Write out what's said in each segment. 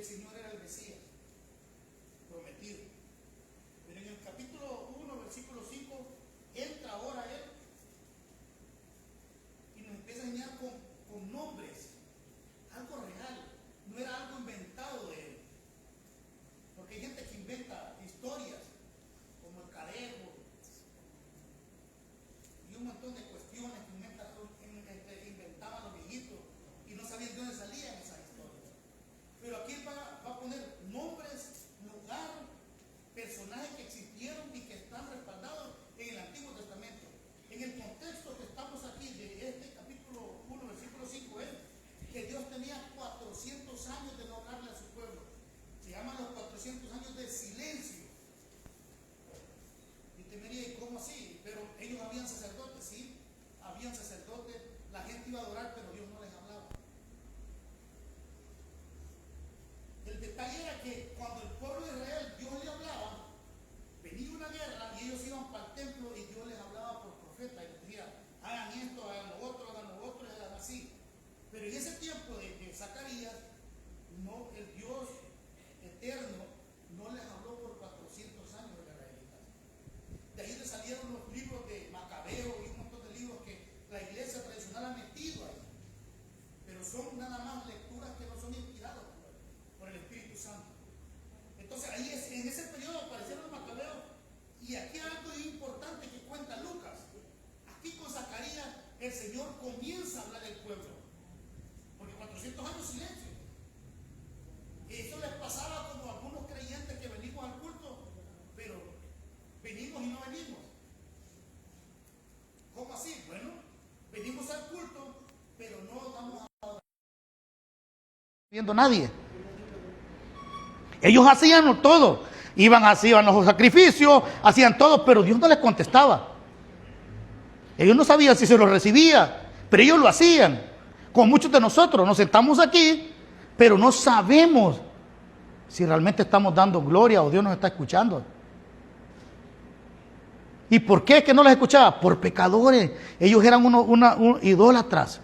el Señor era el Mesías prometido. Pero en el capítulo 1, versículo 5, entra ahora Él y nos empieza a enseñar con nombres, algo real, no era algo inventado de Él. Porque hay gente que inventa historias, como el Cadejo, y un montón de cuestiones que inventaban los viejitos y no sabían de dónde salían esas historias. Pero aquí va a poner nombres, lugar, personajes que existieron y que están respaldados en el Antiguo Testamento. En el contexto que estamos aquí de este capítulo 1, versículo 5, es que Dios tenía 400 años de no hablarle a su pueblo. Se llaman los 400 años de silencio. Y te diría, ¿y cómo así? Pero ellos habían sacerdotes, sí, habían sacerdotes, la gente iba a adorar, pero Dios no les hablaba. El detalle era que cuando el pueblo de Israel, Dios le hablaba, venía una guerra y ellos iban para el templo y Dios les hablaba por profeta y les decía, hagan esto, hagan lo otro, y hagan así. Pero en ese tiempo de Zacarías, no, el Dios eterno no les habló por 400 años de los israelitas. De ahí le salieron los libros de Macabeo y un montón de libros que la iglesia tradicional ha metido ahí. Pero son nada más lecturas que no son inspiradas por el Espíritu Santo. Entonces ahí en ese periodo aparecieron los Macabeos. Y aquí hay algo importante que cuenta Lucas. Aquí con Zacarías el Señor comienza a hablar del pueblo. Porque 400 años silencio. Eso les pasaba como a algunos creyentes que venimos al culto, pero venimos y no venimos. ¿Cómo así? Bueno, venimos al culto, pero no vamos a viendo nadie. Ellos hacían todo. Hacían los sacrificios, hacían todo, pero Dios no les contestaba. Ellos no sabían si se lo recibía, pero ellos lo hacían. Como muchos de nosotros, nos sentamos aquí, pero no sabemos si realmente estamos dando gloria o Dios nos está escuchando. ¿Y por qué es que no les escuchaba? Por pecadores. Ellos eran idólatras.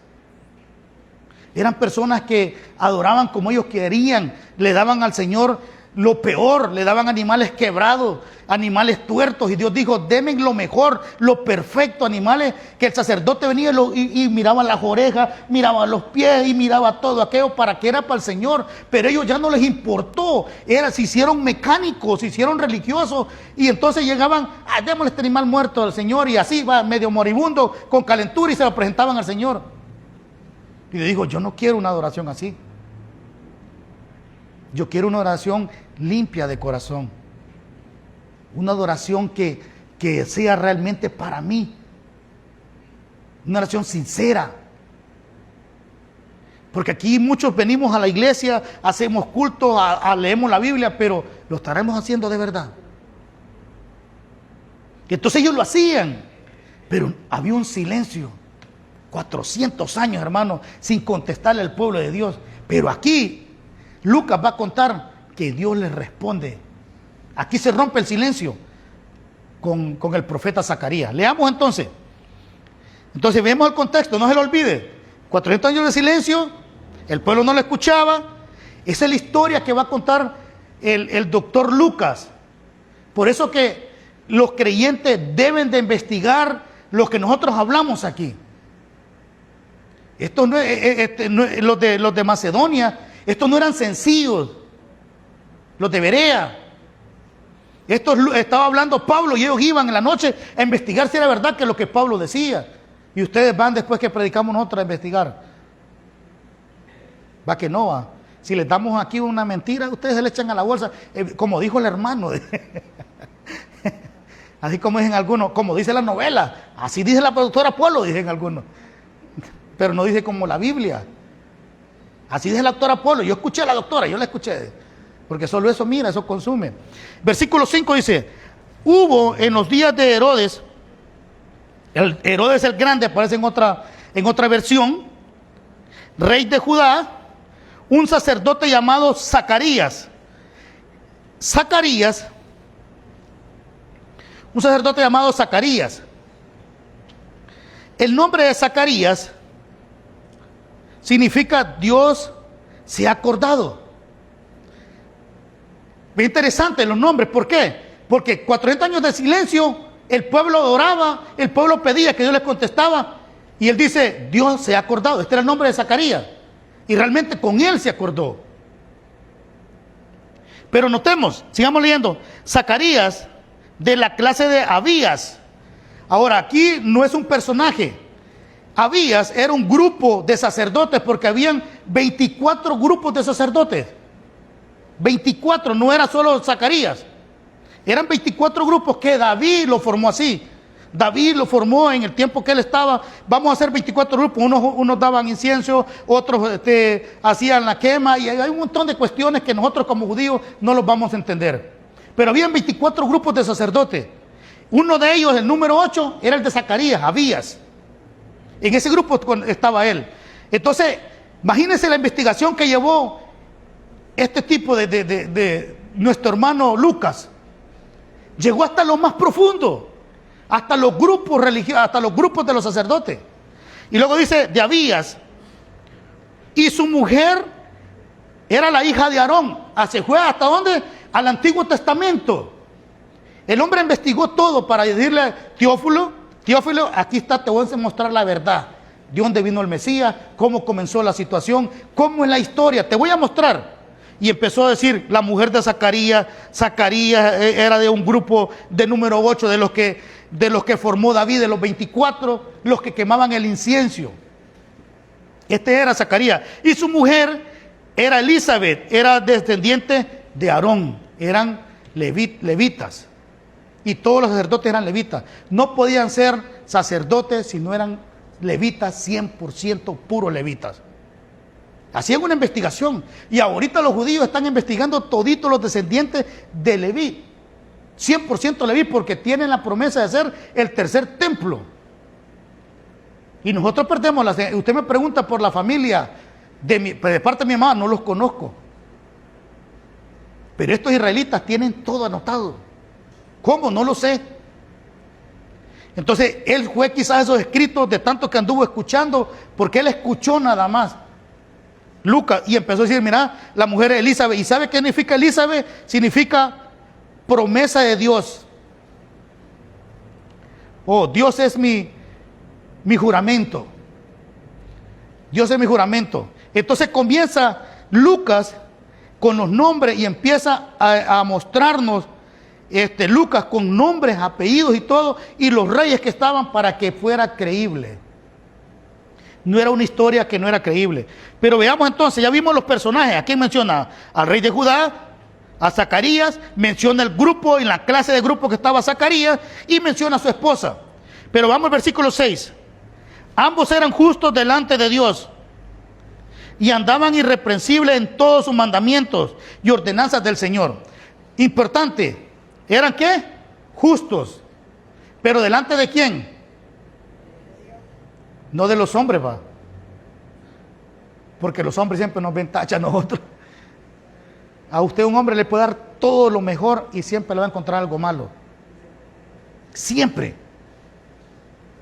Eran personas que adoraban como ellos querían, le daban al Señor lo peor, le daban animales quebrados, animales tuertos, y Dios dijo, denme lo mejor, lo perfecto, animales que el sacerdote venía y miraba las orejas, miraba los pies y miraba todo aquello para que era para el Señor, pero ellos ya no les importó, se hicieron mecánicos, se hicieron religiosos, y entonces llegaban, démosle este animal muerto al Señor, y así va medio moribundo, con calentura, y se lo presentaban al Señor. Y le dijo, yo no quiero una adoración así. Yo quiero una oración limpia de corazón. Una adoración que sea realmente para mí. Una oración sincera. Porque aquí muchos venimos a la iglesia, hacemos culto, leemos la Biblia, pero ¿lo estaremos haciendo de verdad? Entonces ellos lo hacían, pero había un silencio. 400 años, hermano, sin contestarle al pueblo de Dios. Pero aquí Lucas va a contar que Dios les responde. Aquí se rompe el silencio con el profeta Zacarías. Leamos entonces. Entonces vemos el contexto, no se lo olvide. 400 años de silencio, el pueblo no lo escuchaba. Esa es la historia que va a contar el doctor Lucas. Por eso que los creyentes deben de investigar lo que nosotros hablamos aquí. Esto los de Macedonia, estos no eran sencillos, los de Berea. Esto estaba hablando Pablo y ellos iban en la noche a investigar si era verdad que lo que Pablo decía. Y ustedes van después que predicamos nosotros a investigar. Va que no va. Si les damos aquí una mentira, ustedes se le echan a la bolsa, como dijo el hermano. Así como dicen algunos, como dice la novela, así dice la productora Polo, dicen algunos. Pero no dice como la Biblia. Así dice la doctora Polo. Yo escuché a la doctora, yo la escuché. Porque solo eso mira, eso consume. Versículo 5 dice, hubo en los días de Herodes, Herodes el Grande, aparece en otra versión, rey de Judá, un sacerdote llamado Zacarías. Un sacerdote llamado Zacarías. El nombre de Es interesante los nombres. ¿Por qué? Porque 400 años de silencio, el pueblo adoraba, el pueblo pedía que Dios les contestaba. Y él dice, Dios se ha acordado. Este era el nombre de Zacarías. Y realmente con él se acordó. Pero notemos, sigamos leyendo. Zacarías, de la clase de Abías. Ahora, aquí no es un personaje. Abías era un grupo de sacerdotes, porque habían 24 grupos de sacerdotes. 24, no era solo Zacarías. Eran 24 grupos que David lo formó así. David lo formó en el tiempo que él estaba. Vamos a hacer 24 grupos. Unos daban incienso, otros hacían la quema. Y hay un montón de cuestiones que nosotros como judíos no los vamos a entender. Pero habían 24 grupos de sacerdotes. Uno de ellos, el número 8, era el de Zacarías, Abías. En ese grupo estaba él. Entonces, imagínense la investigación que llevó este tipo de nuestro hermano Lucas. Llegó hasta lo más profundo, hasta los grupos religiosos, hasta los grupos de los sacerdotes. Y luego dice de Abías, y su mujer era la hija de Aarón. Se fue hasta dónde? Al Antiguo Testamento. El hombre investigó todo para decirle a Teófilo, aquí está, te voy a mostrar la verdad, de dónde vino el Mesías, cómo comenzó la situación, cómo es la historia, te voy a mostrar. Y empezó a decir, la mujer de Zacarías era de un grupo de número 8, de los que formó David, de los 24, los que quemaban el incienso. Este era Zacarías. Y su mujer era Elizabeth, era descendiente de Aarón, eran levitas. Y todos los sacerdotes eran levitas. No podían ser sacerdotes si no eran levitas, 100% puros levitas. Hacían una investigación. Y ahorita los judíos están investigando toditos los descendientes de Leví. 100% Leví, porque tienen la promesa de hacer el tercer templo. Y nosotros perdemos usted me pregunta por la familia de parte de mi mamá, no los conozco. Pero estos israelitas tienen todo anotado. ¿Cómo? No lo sé. Entonces, él fue quizás esos escritos de tanto que anduvo escuchando, porque él escuchó nada más. Lucas, y empezó a decir, mira, la mujer Elizabeth. ¿Y sabe qué significa Elizabeth? Significa promesa de Dios. Oh, Dios es mi juramento. Dios es mi juramento. Entonces comienza Lucas con los nombres y empieza a mostrarnos Lucas con nombres, apellidos y todo, y los reyes que estaban, para que fuera creíble. No era una historia que no era creíble. Pero veamos entonces, ya vimos los personajes. Aquí menciona al rey de Judá, a Zacarías, menciona el grupo, en la clase de grupo que estaba Zacarías, y menciona a su esposa. Pero vamos al versículo 6. Ambos eran justos delante de Dios y andaban irreprensibles en todos sus mandamientos y ordenanzas del Señor. Importante, ¿eran qué? Justos. ¿Pero delante de quién? No de los hombres, va. Porque los hombres siempre nos ven tacha a nosotros. A usted un hombre le puede dar todo lo mejor y siempre le va a encontrar algo malo. Siempre.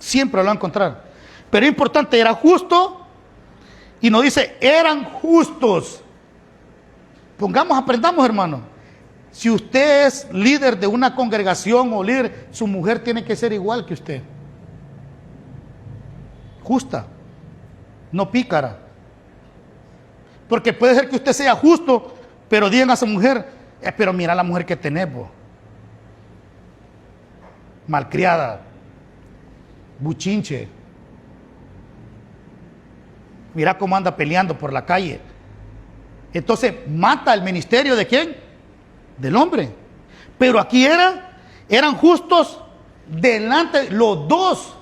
Siempre lo va a encontrar. Pero es importante, era justo. Y nos dice, eran justos. Aprendamos, hermano. Si usted es líder de una congregación o líder, su mujer tiene que ser igual que usted. Justa, no pícara. Porque puede ser que usted sea justo, pero digan a su mujer, pero mira la mujer que tenés vos. Malcriada, buchinche. Mira cómo anda peleando por la calle. Entonces mata el ministerio ¿de quién? Del hombre. Pero aquí eran justos delante los dos.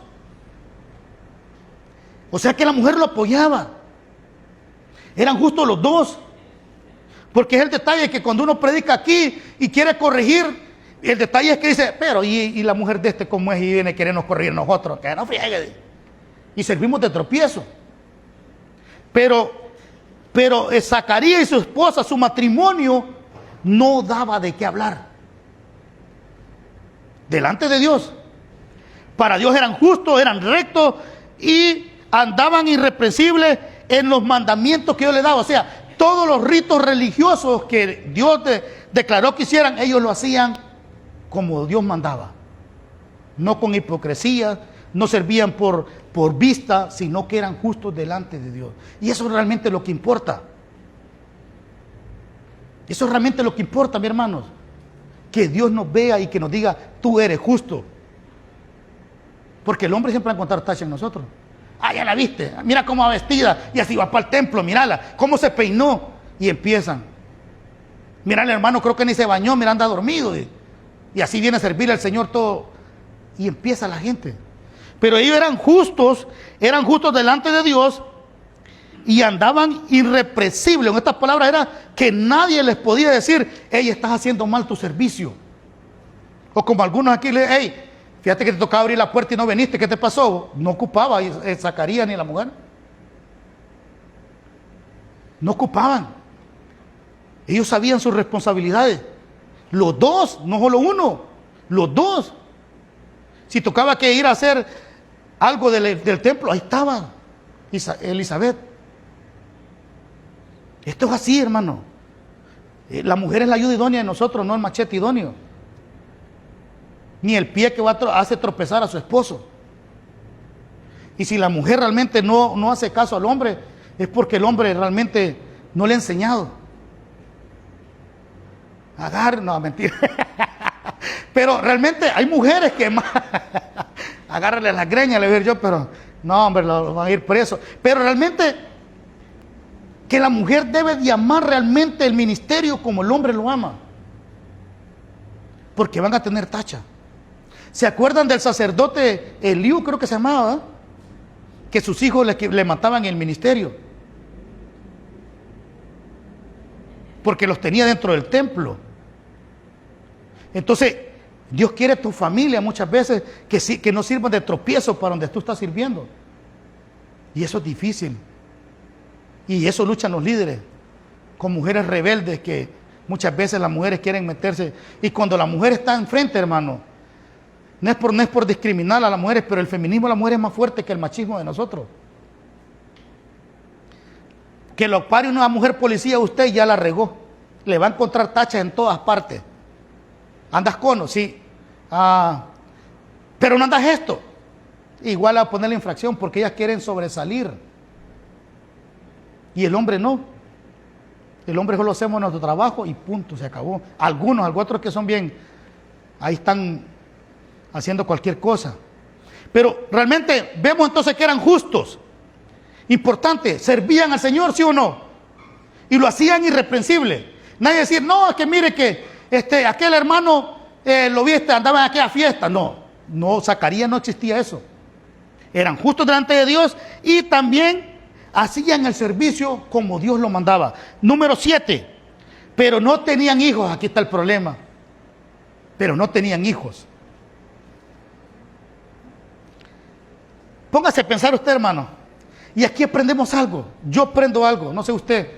O sea que la mujer lo apoyaba. Eran justos los dos. Porque es el detalle que cuando uno predica aquí y quiere corregir, el detalle es que dice, pero y la mujer de cómo es y viene a querernos corregir nosotros, que no friegue. Y servimos de tropiezo. Pero Zacarías y su esposa, su matrimonio, no daba de qué hablar. Delante de Dios. Para Dios eran justos, eran rectos y andaban irreprensibles en los mandamientos que Dios les daba. O sea, todos los ritos religiosos que Dios declaró que hicieran, ellos lo hacían como Dios mandaba. No con hipocresía, no servían por vista, sino que eran justos delante de Dios. Y eso es realmente lo que importa. Eso es realmente lo que importa, mis hermanos. Que Dios nos vea y que nos diga, tú eres justo. Porque el hombre siempre va a encontrar tacha en nosotros. Ah, ya la viste, mira cómo va vestida, y así va para el templo, mírala, cómo se peinó. Y empiezan. Mira, el hermano creo que ni se bañó, mira, anda dormido. Y así viene a servir al Señor todo. Y empieza la gente. Pero ellos eran justos delante de Dios y andaban irrepresibles. En estas palabras era que nadie les podía decir, hey, estás haciendo mal tu servicio. O como algunos aquí le dicen, hey, fíjate que te tocaba abrir la puerta y no viniste, ¿qué te pasó? No ocupaba Zacarías ni la mujer. No ocupaban. Ellos sabían sus responsabilidades. Los dos, no solo uno, los dos. Si tocaba que ir a hacer algo del templo, ahí estaba Elizabeth. Esto es así, hermano. La mujer es la ayuda idónea de nosotros, no el machete idóneo. Ni el pie que hace tropezar a su esposo. Y si la mujer realmente no hace caso al hombre, es porque el hombre realmente no le ha enseñado. No, mentira. Pero realmente hay mujeres que más agárrale las greñas, le voy a decir yo, pero no, hombre, lo van a ir presos. Pero realmente que la mujer debe de amar realmente el ministerio como el hombre lo ama. Porque van a tener tacha. ¿Se acuerdan del sacerdote Eliú, creo que se llamaba? Que sus hijos le mataban el ministerio. Porque los tenía dentro del templo. Entonces, Dios quiere tu familia muchas veces que no sirvan de tropiezo para donde tú estás sirviendo. Y eso es difícil. Y eso luchan los líderes con mujeres rebeldes que muchas veces las mujeres quieren meterse. Y cuando la mujer está enfrente, hermano, no es por discriminar a las mujeres, pero el feminismo de la mujer es más fuerte que el machismo de nosotros. Que lo pare una mujer policía, usted ya la regó. Le va a encontrar tachas en todas partes. ¿Andas cono? Sí. Pero no andas esto. Igual a poner la infracción porque ellas quieren sobresalir. Y el hombre no. El hombre solo hacemos nuestro trabajo y punto, se acabó. Algunos otros que son bien, ahí están haciendo cualquier cosa. Pero realmente vemos entonces que eran justos. Importante, servían al Señor, ¿sí o no? Y lo hacían irreprensible. Nadie decía, no, es que mire que aquel hermano lo viste, andaba en aquella fiesta. No, Zacarías no existía eso. Eran justos delante de Dios y también hacían el servicio como Dios lo mandaba. Número 7, pero no tenían hijos. Aquí está el problema. Pero no tenían hijos. Póngase a pensar usted, hermano. Y aquí aprendemos algo. Yo aprendo algo, no sé usted.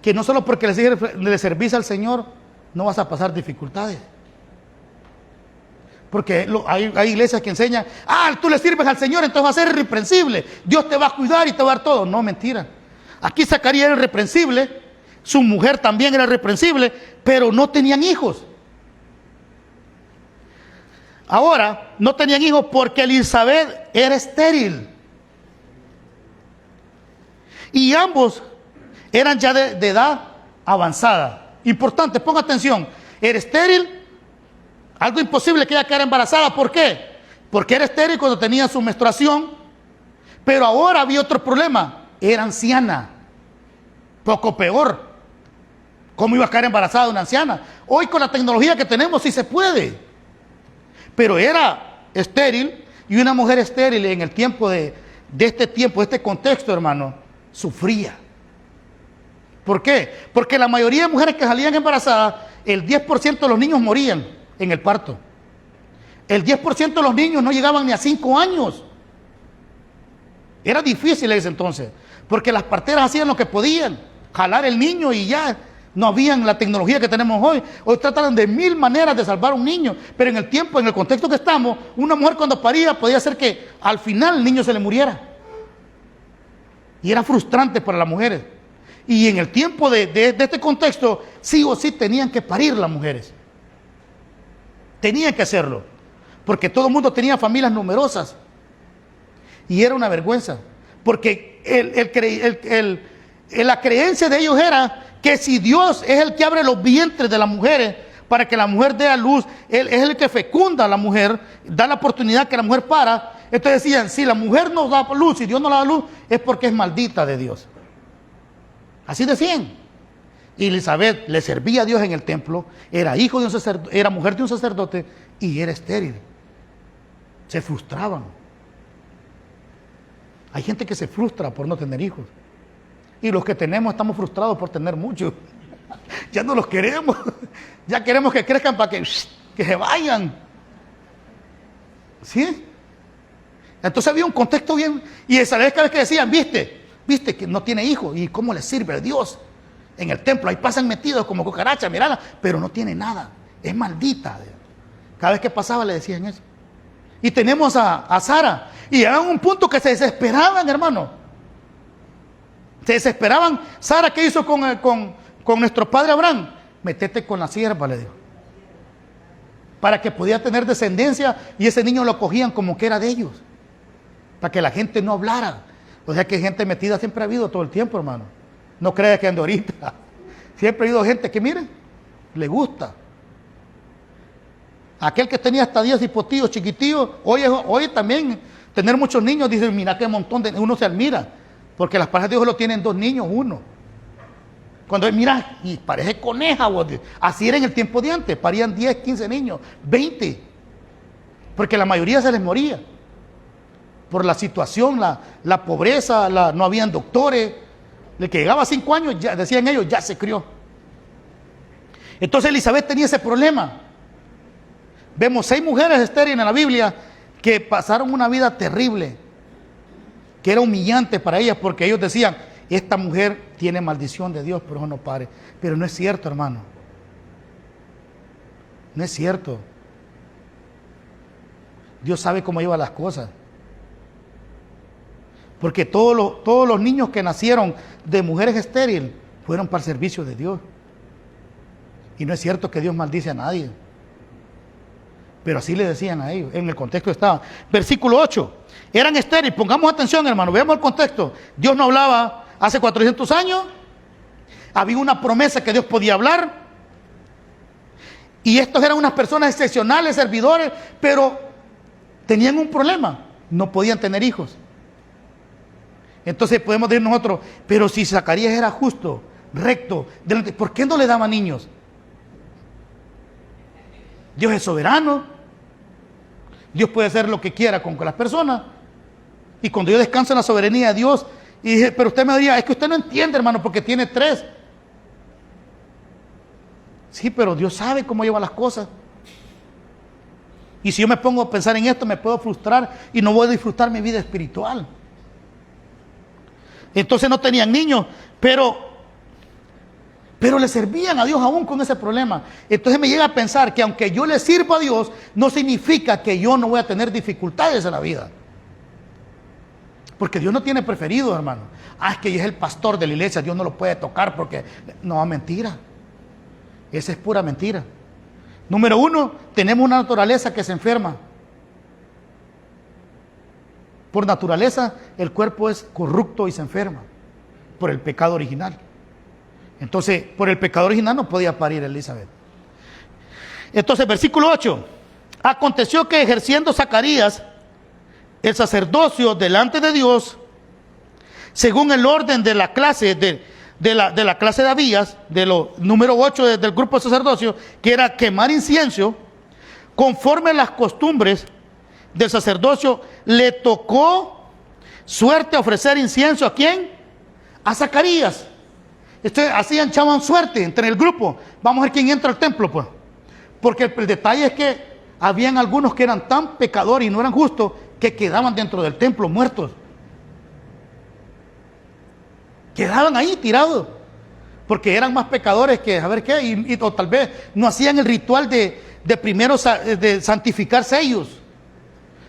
Que no solo porque le servís al Señor, no vas a pasar dificultades. Porque hay iglesias que enseñan, tú le sirves al Señor, entonces va a ser irreprensible. Dios te va a cuidar y te va a dar todo. No, mentira. Aquí Zacarías era irreprensible, su mujer también era irreprensible, pero no tenían hijos. Ahora, no tenían hijos porque Elizabeth era estéril. Y ambos eran ya de edad avanzada. Importante, ponga atención. Era estéril, algo imposible que ella quedara embarazada. ¿Por qué? Porque era estéril cuando tenía su menstruación. Pero ahora había otro problema. Era anciana. Poco peor. ¿Cómo iba a quedar embarazada una anciana? Hoy con la tecnología que tenemos sí se puede. Pero era estéril, y una mujer estéril en el tiempo de este contexto, hermano, sufría. ¿Por qué? Porque la mayoría de mujeres que salían embarazadas, el 10% de los niños morían en el parto. El 10% de los niños no llegaban ni a 5 años. Era difícil ese entonces, porque las parteras hacían lo que podían, jalar el niño y ya. No habían la tecnología que tenemos hoy. Hoy trataron de 1000 maneras de salvar a un niño, pero en el contexto que estamos, una mujer cuando paría podía hacer que al final el niño se le muriera. Y era frustrante para las mujeres. Y en el tiempo de este contexto, sí o sí tenían que parir las mujeres. Tenían que hacerlo. Porque todo el mundo tenía familias numerosas. Y era una vergüenza. Porque la creencia de ellos era que si Dios es el que abre los vientres de las mujeres para que la mujer dé a luz, Él es el que fecunda a la mujer, da la oportunidad que la mujer para. Entonces decían, si la mujer no da luz, si Dios no la da luz, es porque es maldita de Dios. Así decían. Y Elizabeth le servía a Dios en el templo, era hijo de un sacerdote, era mujer de un sacerdote y era estéril. Se frustraban. Hay gente que se frustra por no tener hijos. Y los que tenemos estamos frustrados por tener muchos. Ya no los queremos. Ya queremos que crezcan para que se vayan. ¿Sí? Entonces había un contexto bien. Y esa vez cada vez que decían, viste que no tiene hijos. ¿Y cómo le sirve a Dios? En el templo, ahí pasan metidos como cucarachas, mirala, pero no tiene nada. Es maldita. Cada vez que pasaba le decían eso. Y tenemos a Sara. Y llegaban a un punto que se desesperaban, hermano. Se desesperaban. Sara, ¿qué hizo con nuestro padre Abraham? Métete con la sierva, le dijo. Para que pudiera tener descendencia y ese niño lo cogían como que era de ellos. Para que la gente no hablara. O sea que gente metida siempre ha habido todo el tiempo, hermano. No creas que ando ahorita. Siempre ha habido gente que, miren, le gusta. Aquel que tenía hasta 10 hipotíos chiquitillos, hoy también tener muchos niños, dicen, mira qué montón de... Uno se admira, porque las parejas de Dios lo tienen 2 niños, 1. Cuando mira, y parece coneja, así era en el tiempo de antes, parían 10, 15 niños, 20. Porque la mayoría se les moría. Por la situación, la pobreza, no habían doctores. El que llegaba a 5 años, ya, decían ellos, ya se crió. Entonces Elizabeth tenía ese problema. Vemos 6 mujeres estériles en la Biblia que pasaron una vida terrible, que era humillante para ellas, porque ellos decían, esta mujer tiene maldición de Dios, pero no pare. Pero no es cierto, hermano. No es cierto. Dios sabe cómo lleva las cosas. Porque todos los niños que nacieron de mujeres estériles fueron para el servicio de Dios. Y no es cierto que Dios maldice a nadie. Pero así le decían a ellos, en el contexto estaba. Versículo 8, eran estériles, pongamos atención, hermano, veamos el contexto. Dios no hablaba hace 400 años, había una promesa que Dios podía hablar, y estos eran unas personas excepcionales, servidores, pero tenían un problema, no podían tener hijos. Entonces podemos decir nosotros, pero si Zacarías era justo, recto, ¿por qué no le daba niños? Dios es soberano. Dios puede hacer lo que quiera con las personas. Y cuando yo descanso en la soberanía de Dios, y dije, pero usted me diría, es que usted no entiende, hermano, porque tiene 3. Sí, pero Dios sabe cómo lleva las cosas. Y si yo me pongo a pensar en esto, me puedo frustrar y no voy a disfrutar mi vida espiritual. Entonces no tenían niños, pero le servían a Dios aún con ese problema. Entonces me llega a pensar que aunque yo le sirva a Dios, no significa que yo no voy a tener dificultades en la vida. Porque Dios no tiene preferido, hermano. Es que es el pastor de la iglesia, Dios no lo puede tocar porque... No, mentira. Esa es pura mentira. Número 1, tenemos una naturaleza que se enferma. Por naturaleza, el cuerpo es corrupto y se enferma. Por el pecado original. Entonces, por el pecado original no podía parir Elizabeth. Entonces, versículo 8. Aconteció que ejerciendo Zacarías el sacerdocio delante de Dios, según el orden de la clase de la clase de Abías, de lo número 8 del grupo de sacerdocio, que era quemar incienso, conforme a las costumbres del sacerdocio, le tocó suerte ofrecer incienso. ¿A quién? A Zacarías. Hacían, echaban suerte entre el grupo. Vamos a ver quién entra al templo, pues. Porque el detalle es que habían algunos que eran tan pecadores y no eran justos que quedaban dentro del templo muertos. Quedaban ahí tirados. Porque eran más pecadores que, a ver qué, o tal vez no hacían el ritual de primero de santificarse ellos.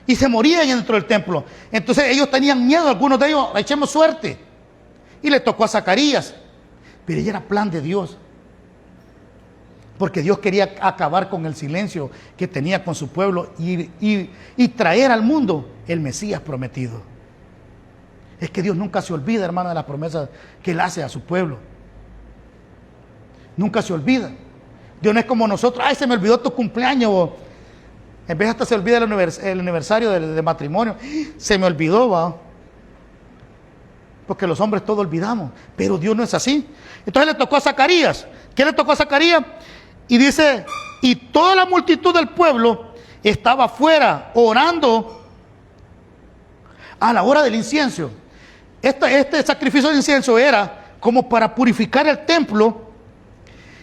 Y se morían dentro del templo. Entonces ellos tenían miedo, algunos de ellos, echemos suerte. Y le tocó a Zacarías. Pero ya era plan de Dios. Porque Dios quería acabar con el silencio que tenía con su pueblo y traer al mundo el Mesías prometido. Es que Dios nunca se olvida, hermano, de las promesas que Él hace a su pueblo. Nunca se olvida. Dios no es como nosotros. Ay, se me olvidó tu cumpleaños. O en vez hasta se olvida el aniversario de matrimonio. Se me olvidó, va. Porque los hombres todo olvidamos. Pero Dios no es así. Entonces le tocó a Zacarías. ¿Qué le tocó a Zacarías? Y dice, y toda la multitud del pueblo estaba afuera orando a la hora del incienso. Este sacrificio de incienso era como para purificar el templo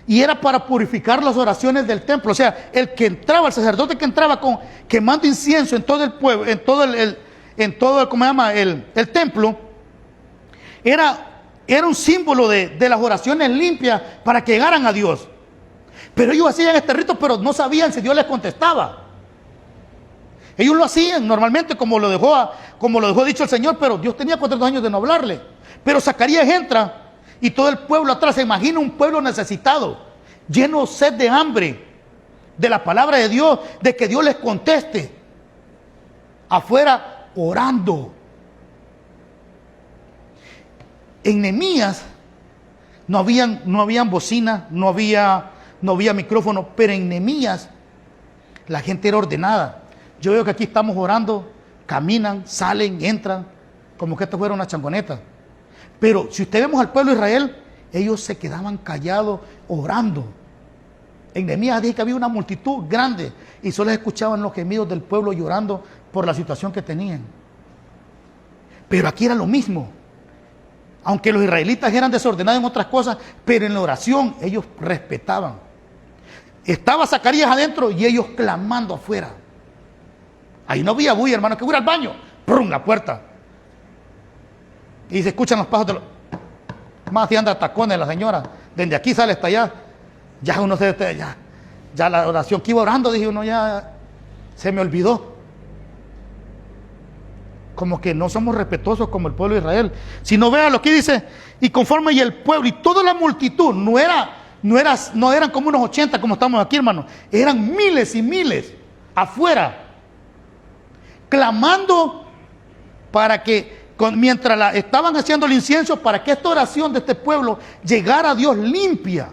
y era para purificar las oraciones del templo. O sea, el sacerdote que entraba quemando incienso en todo el pueblo, en todo ¿cómo se llama? El templo, era un símbolo de las oraciones limpias para que llegaran a Dios. Pero ellos hacían este rito, pero no sabían si Dios les contestaba. Ellos lo hacían normalmente como lo dejó dicho el Señor, pero Dios tenía 400 años de no hablarle. Pero Zacarías entra y todo el pueblo atrás. Se imagina un pueblo necesitado, lleno sed de hambre, de la palabra de Dios, de que Dios les conteste. Afuera orando. En Nehemías no habían bocinas, no había micrófono, pero en Nehemías la gente era ordenada. Yo veo que aquí estamos orando, caminan, salen, entran, como que esto fuera una changoneta. Pero si usted vemos al pueblo de Israel, ellos se quedaban callados orando. En Nehemías dije que había una multitud grande y solo escuchaban los gemidos del pueblo llorando por la situación que tenían. Pero aquí era lo mismo. Aunque los israelitas eran desordenados en otras cosas, pero en la oración ellos respetaban. Estaba Zacarías adentro y ellos clamando afuera. Ahí no había bulla, hermano, que voy al baño. ¡Prum! La puerta. Y se escuchan los pasos de los... Más si anda tacones la señora. Desde aquí sale hasta allá. Ya uno ya la oración que iba orando, dije uno, ya se me olvidó. Como que no somos respetuosos como el pueblo de Israel. Si no, vea lo que dice, y conforme y el pueblo y toda la multitud, no eran como unos 80 como estamos aquí, hermano, eran miles y miles afuera, clamando para que, mientras estaban haciendo el incienso, para que esta oración de este pueblo llegara a Dios limpia.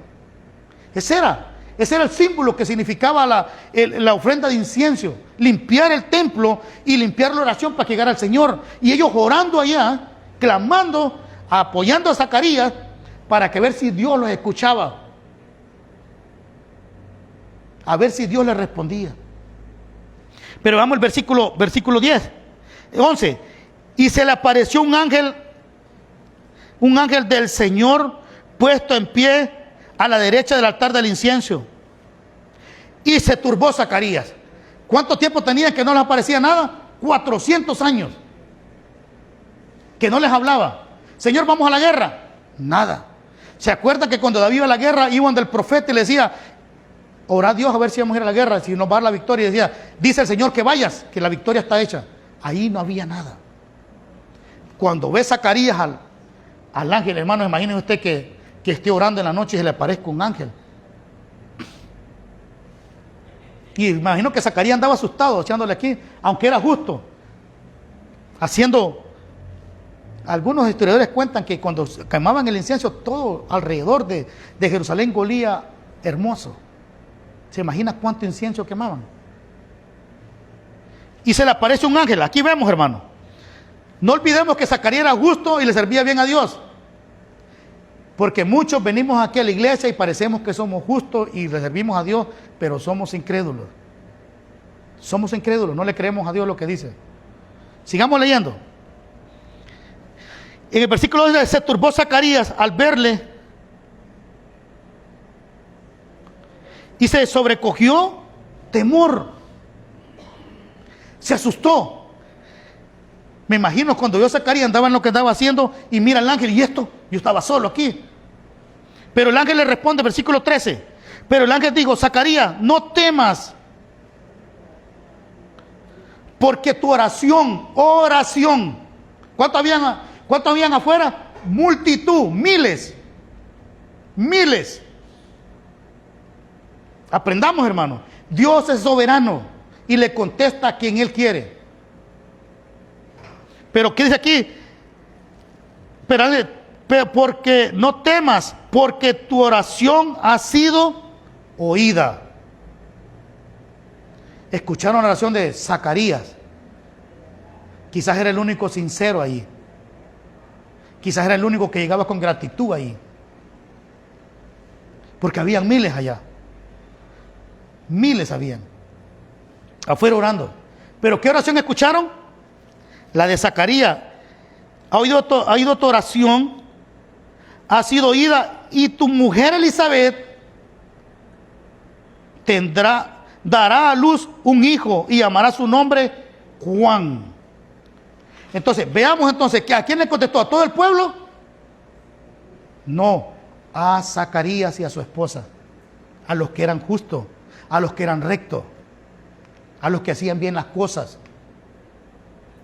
Ese era el símbolo que significaba la ofrenda de incienso, limpiar el templo y limpiar la oración para que llegara al Señor. Y ellos orando allá, clamando, apoyando a Zacarías para que ver si Dios los escuchaba, a ver si Dios les respondía. Pero vamos al versículo 10, 11. Y se le apareció un ángel del Señor puesto en pie a la derecha del altar del incienso. Y se turbó Zacarías. ¿Cuánto tiempo tenían que no les aparecía nada? 400 años. Que no les hablaba. Señor, vamos a la guerra. Nada. ¿Se acuerda que cuando David iba a la guerra, iban del profeta y le decía, ora a Dios a ver si vamos a ir a la guerra, si nos va a dar la victoria? Y decía, dice el Señor que vayas, que la victoria está hecha. Ahí no había nada. Cuando ve Zacarías al ángel, hermano, imagine usted que esté orando en la noche y se le aparezca un ángel. Y imagino que Zacarías andaba asustado, echándole aquí, aunque era justo. Algunos historiadores cuentan que cuando quemaban el incienso, todo alrededor de Jerusalén golía hermoso. ¿Se imagina cuánto incienso quemaban? Y se le aparece un ángel. Aquí vemos, hermano. No olvidemos que Zacarías era justo y le servía bien a Dios. Porque muchos venimos aquí a la iglesia y parecemos que somos justos y le servimos a Dios, pero somos incrédulos. Somos incrédulos, no le creemos a Dios lo que dice. Sigamos leyendo. En el versículo 11, se turbó Zacarías al verle y se sobrecogió temor. Se asustó. Me imagino cuando vio a Zacarías andaba en lo que andaba haciendo y mira al ángel, y esto, yo estaba solo aquí. Pero el ángel le responde, versículo 13. Pero el ángel dijo, Zacarías, no temas, porque tu oración, ¿cuánto habían afuera? Multitud, miles. Miles. Aprendamos, hermano. Dios es soberano y le contesta a quien Él quiere. Pero ¿qué dice aquí? Pero porque no temas, porque tu oración ha sido oída. Escucharon la oración de Zacarías. Quizás era el único sincero ahí. Quizás era el único que llegaba con gratitud ahí. Porque habían miles allá. Miles habían. Afuera orando. ¿Pero qué oración escucharon? La de Zacarías. Ha oído tu oración, ha sido oída, y tu mujer Elizabeth dará a luz un hijo y llamará su nombre Juan. Entonces, veamos entonces, ¿a quién le contestó? ¿A todo el pueblo? No, a Zacarías y a su esposa, a los que eran justos, a los que eran rectos, a los que hacían bien las cosas.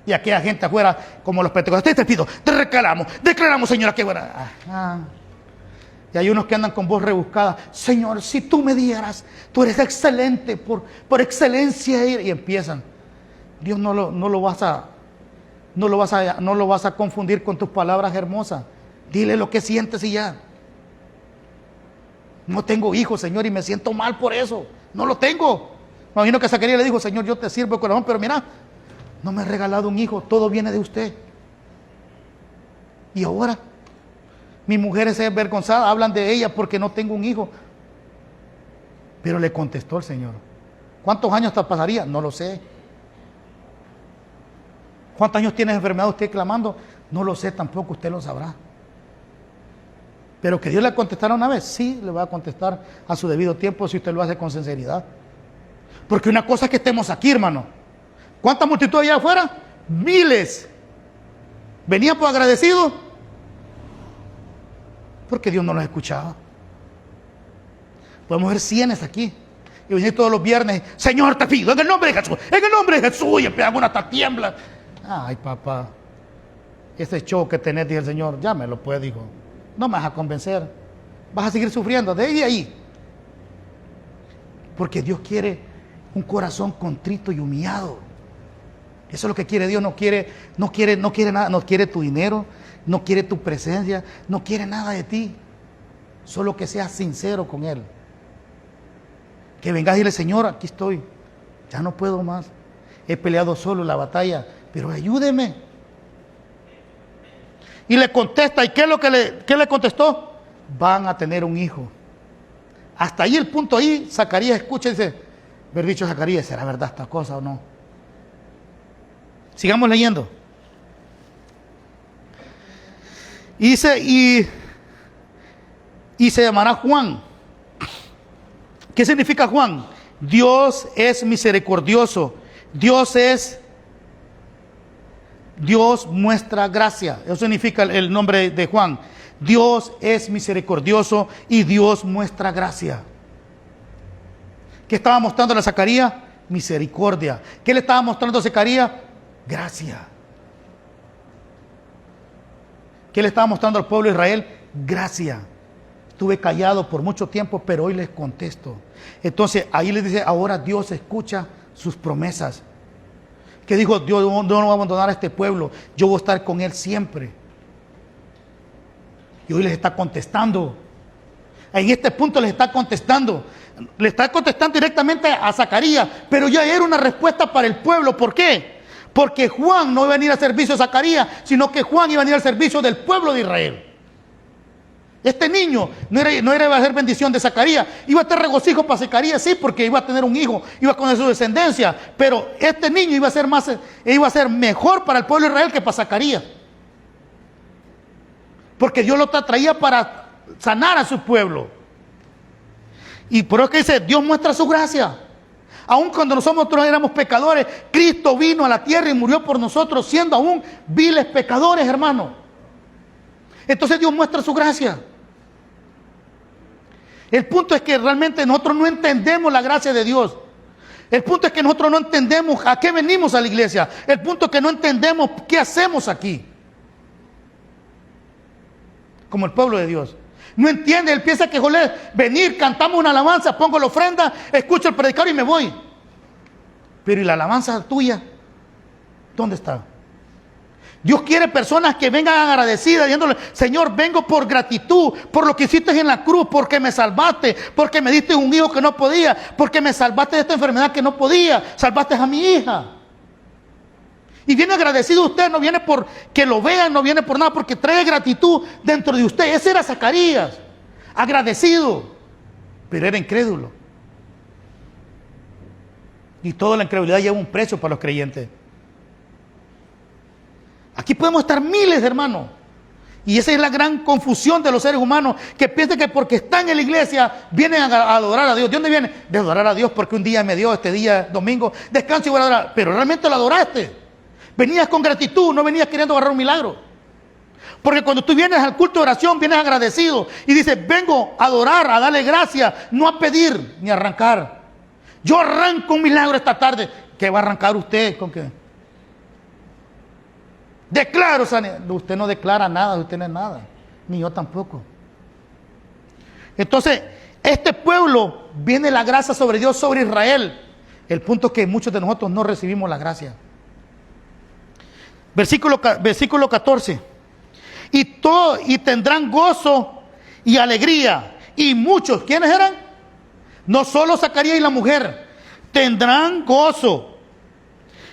Y aquella gente afuera, como los pentecostales, te pido, te declaramos, Señora, que buena. Y hay unos que andan con voz rebuscada. Señor, si tú me dieras, tú eres excelente, por excelencia. Y empiezan. Dios no lo vas a confundir con tus palabras hermosas. Dile lo que sientes y ya. No tengo hijos, Señor, y me siento mal por eso. No lo tengo. Me imagino que Zacarías le dijo, Señor, yo te sirvo de corazón, pero mira, no me he regalado un hijo, todo viene de usted. Y ahora, mi mujer es avergonzada, hablan de ella porque no tengo un hijo. Pero le contestó el Señor. ¿Cuántos años te pasaría? No lo sé. ¿Cuántos años tiene enfermedad usted clamando? No lo sé tampoco, usted lo sabrá. Pero que Dios le contestará una vez, sí, le va a contestar a su debido tiempo si usted lo hace con sinceridad. Porque una cosa es que estemos aquí, hermano. ¿Cuánta multitud allá afuera? Miles. ¿Venían por agradecidos? Porque Dios no los escuchaba. Podemos ver cienes aquí. Y venir todos los viernes, Señor, te pido, en el nombre de Jesús, en el nombre de Jesús. Y empiezan una hasta tiembla. Ay, papá, ese show que tenés, dice el Señor, ya me lo puede, dijo. No me vas a convencer. Vas a seguir sufriendo de ahí a ahí. Porque Dios quiere un corazón contrito y humillado. Eso es lo que quiere Dios. No quiere nada, no quiere tu dinero, no quiere tu presencia, no quiere nada de ti. Solo que seas sincero con Él. Que vengas y dile, Señor, aquí estoy. Ya no puedo más. He peleado solo la batalla, pero ayúdeme. Y le contesta, ¿y qué es lo que le contestó? Van a tener un hijo. Hasta ahí el punto ahí, Zacarías escucha y dice, haber dicho Zacarías, ¿será verdad esta cosa o no? Sigamos leyendo. Y dice, y se llamará Juan. ¿Qué significa Juan? Dios es misericordioso. Dios muestra gracia. Eso significa el nombre de Juan. Dios es misericordioso y Dios muestra gracia. ¿Qué estaba mostrando a Zacarías? Misericordia. ¿Qué le estaba mostrando a Zacarías? Gracia. ¿Qué le estaba mostrando al pueblo de Israel? Gracia. Estuve callado por mucho tiempo, pero hoy les contesto. Entonces ahí les dice, ahora Dios escucha sus promesas. Que dijo, Dios no va a abandonar a este pueblo, yo voy a estar con él siempre. Y hoy les está contestando. En este punto les está contestando. Le está contestando directamente a Zacarías, pero ya era una respuesta para el pueblo. ¿Por qué? Porque Juan no iba a venir al servicio de Zacarías, sino que Juan iba a venir al servicio del pueblo de Israel. Este niño no era a ser bendición de Zacarías, iba a tener regocijo para Zacarías, sí, porque iba a tener un hijo, iba a conocer su descendencia, pero este niño iba a ser mejor para el pueblo de Israel que para Zacarías. Porque Dios lo traía para sanar a su pueblo. Y por eso que dice, Dios muestra su gracia. Aun cuando nosotros éramos pecadores, Cristo vino a la tierra y murió por nosotros, siendo aún viles pecadores, hermano. Entonces Dios muestra su gracia. El punto es que realmente nosotros no entendemos la gracia de Dios. El punto es que nosotros no entendemos a qué venimos a la iglesia. El punto es que no entendemos qué hacemos aquí. Como el pueblo de Dios. No entiende, él piensa que es venir, cantamos una alabanza, pongo la ofrenda, escucho el predicador y me voy. Pero ¿y la alabanza tuya? ¿Dónde está? Dios quiere personas que vengan agradecidas, diciéndole: Señor, vengo por gratitud, por lo que hiciste en la cruz, porque me salvaste, porque me diste un hijo que no podía, porque me salvaste de esta enfermedad que no podía, salvaste a mi hija. Y viene agradecido usted, no viene por que lo vean, no viene por nada, porque trae gratitud dentro de usted. Ese era Zacarías, agradecido, pero era incrédulo. Y toda la incredulidad lleva un precio para los creyentes. Aquí podemos estar miles, hermanos. Y esa es la gran confusión de los seres humanos, que piensan que porque están en la iglesia vienen a adorar a Dios. ¿De dónde viene? De adorar a Dios porque un día me dio, este día domingo, descanso y voy a adorar. Pero realmente lo adoraste. Venías con gratitud, no venías queriendo agarrar un milagro. Porque cuando tú vienes al culto de oración, vienes agradecido y dices: vengo a adorar, a darle gracias, no a pedir ni a arrancar. Yo arranco un milagro esta tarde. ¿Qué va a arrancar usted? ¿Con qué? Declaro sanidad. Usted no declara nada, usted no es nada, ni yo tampoco. Entonces, este pueblo, viene la gracia sobre Dios, sobre Israel. El punto es que muchos de nosotros no recibimos la gracia. Versículo 14. Y tendrán gozo y alegría. Y muchos, ¿quiénes eran? No solo Zacarías y la mujer. Tendrán gozo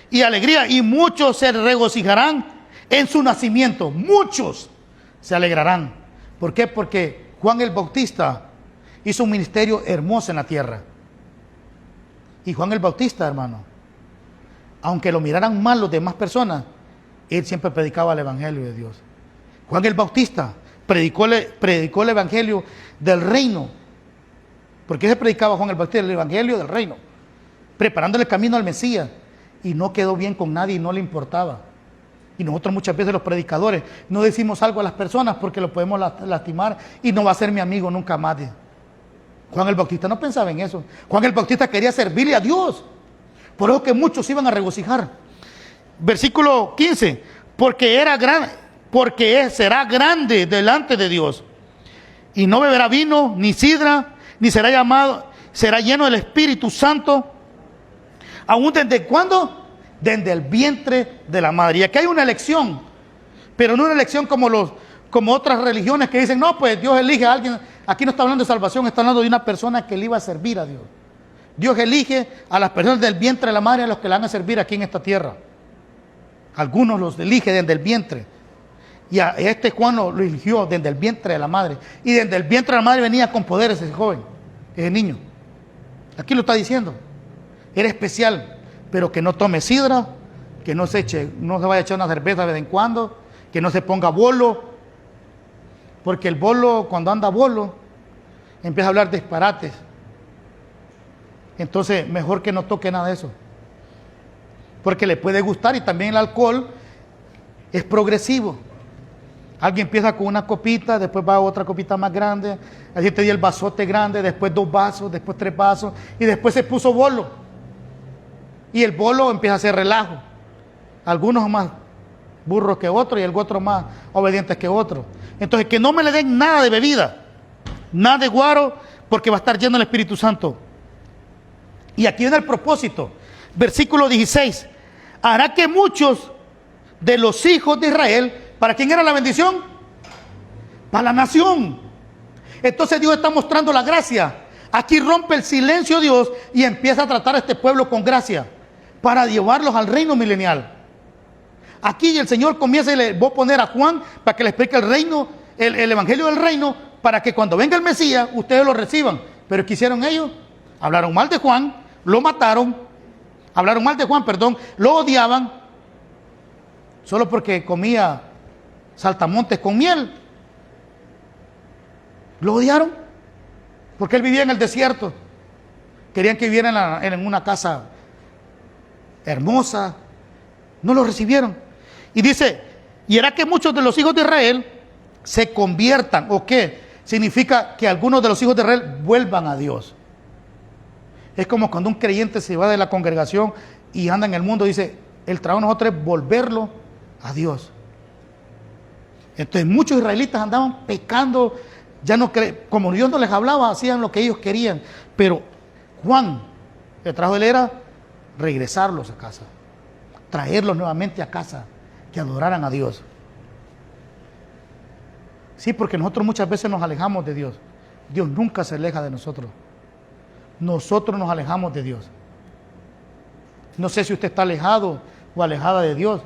y alegría. Y muchos se regocijarán en su nacimiento. Muchos se alegrarán. ¿Por qué? Porque Juan el Bautista hizo un ministerio hermoso en la tierra. Y Juan el Bautista, hermano, aunque lo miraran mal los demás personas, él siempre predicaba el evangelio de Dios. Juan el Bautista predicó el evangelio del reino. ¿Por qué se predicaba Juan el Bautista? El evangelio del reino, preparándole el camino al Mesías. Y no quedó bien con nadie y no le importaba. Y nosotros muchas veces, los predicadores, no decimos algo a las personas porque lo podemos lastimar y no va a ser mi amigo nunca más. Juan el Bautista no pensaba en eso. Juan el Bautista quería servirle a Dios. Por eso que muchos iban a regocijar. Versículo 15. Porque será grande delante de Dios. Y no beberá vino, ni sidra, ni será lleno del Espíritu Santo. ¿Aún desde cuándo? Desde el vientre de la madre. Y aquí hay una elección, pero no una elección como otras religiones que dicen: no, pues Dios elige a alguien. Aquí no está hablando de salvación, está hablando de una persona que le iba a servir a Dios. Dios elige a las personas del vientre de la madre, a los que le van a servir aquí en esta tierra. Algunos los elige desde el vientre. Y a este Juan lo eligió desde el vientre de la madre. Y desde el vientre de la madre venía con poderes ese joven, ese niño. Aquí lo está diciendo. Era especial, pero que no tome sidra, que no se vaya a echar una cerveza de vez en cuando, que no se ponga bolo, porque el bolo, cuando anda bolo, empieza a hablar disparates. Entonces, mejor que no toque nada de eso, porque le puede gustar. Y también el alcohol es progresivo. Alguien empieza con una copita, después va a otra copita más grande, así te di el vasote grande, después 2 vasos, después 3 vasos, y después se puso bolo. Y el bolo empieza a hacer relajo. Algunos más burros que otros y el otro más obedientes que otros. Entonces, que no me le den nada de bebida, nada de guaro, porque va a estar lleno del Espíritu Santo. Y aquí viene el propósito. Versículo 16. Hará que muchos de los hijos de Israel, ¿para quién era la bendición? Para la nación. Entonces Dios está mostrando la gracia. Aquí rompe el silencio Dios y empieza a tratar a este pueblo con gracia para llevarlos al reino milenial. Aquí el Señor comienza y le voy a poner a Juan para que le explique el reino, el evangelio del reino, para que cuando venga el Mesías ustedes lo reciban. Pero ¿qué hicieron ellos? Hablaron mal de Juan, lo mataron, lo odiaban, solo porque comía saltamontes con miel. Lo odiaron porque él vivía en el desierto. Querían que viviera en una casa hermosa. No lo recibieron. Y dice: y hará que muchos de los hijos de Israel se conviertan. ¿O qué? Significa que algunos de los hijos de Israel vuelvan a Dios. Es como cuando un creyente se va de la congregación y anda en el mundo. Dice: el trabajo de nosotros es volverlo a Dios. Entonces muchos israelitas andaban pecando, Ya no como Dios no les hablaba, hacían lo que ellos querían. Pero Juan, el trabajo de él era regresarlos a casa, traerlos nuevamente a casa, que adoraran a Dios. Sí, porque nosotros muchas veces nos alejamos de Dios. Dios nunca se aleja de nosotros. Nosotros nos alejamos de Dios. No sé si usted está alejado o alejada de Dios,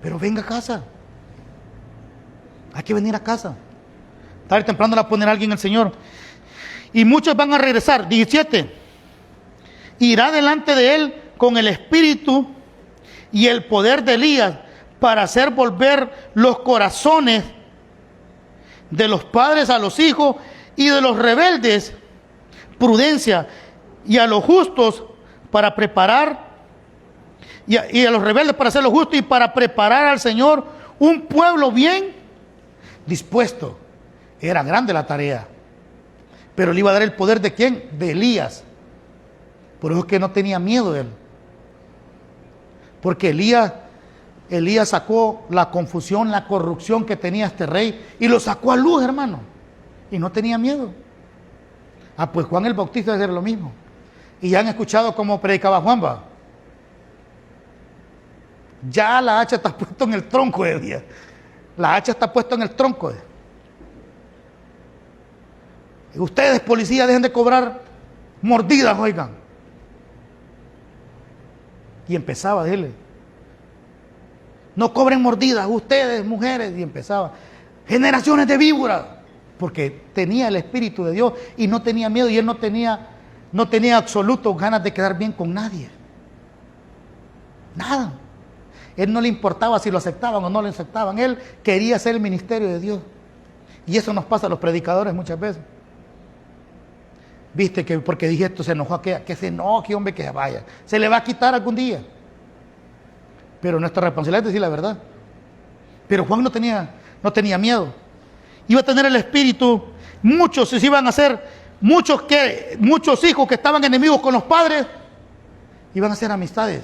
pero venga a casa. Hay que venir a casa. Tarde o temprano la poner alguien el Señor. Y muchos van a regresar. 17. Irá delante de él con el espíritu y el poder de Elías para hacer volver los corazones de los padres a los hijos y de los rebeldes prudencia, y a los justos para preparar, y a los rebeldes para hacer lo justo, y para preparar al Señor un pueblo bien dispuesto. Era grande la tarea, pero le iba a dar el poder ¿de quién? De Elías. Por eso es que no tenía miedo él, porque Elías sacó la confusión, la corrupción que tenía este rey, y lo sacó a luz, hermano, y no tenía miedo. Pues Juan el Bautista era lo mismo. Y ya han escuchado cómo predicaba Juan, va. Ya la hacha está puesta en el tronco de Dios. La hacha está puesta en el tronco. Y ustedes, policías, dejen de cobrar mordidas, oigan. Y empezaba a decirle: no cobren mordidas, ustedes, mujeres. Y empezaba: generaciones de víboras. Porque tenía el Espíritu de Dios y no tenía miedo, y él no tenía absoluto ganas de quedar bien con nadie. Nada. Él no le importaba si lo aceptaban o no lo aceptaban. Él quería hacer el ministerio de Dios. Y eso nos pasa a los predicadores muchas veces. Viste que porque dije esto se enojó aquella, que se enoje, hombre, que vaya. Se le va a quitar algún día. Pero nuestra responsabilidad es decir la verdad. Pero Juan no tenía miedo. Iba a tener el espíritu. Muchos se iban a hacer, muchos hijos que estaban enemigos con los padres, iban a hacer amistades.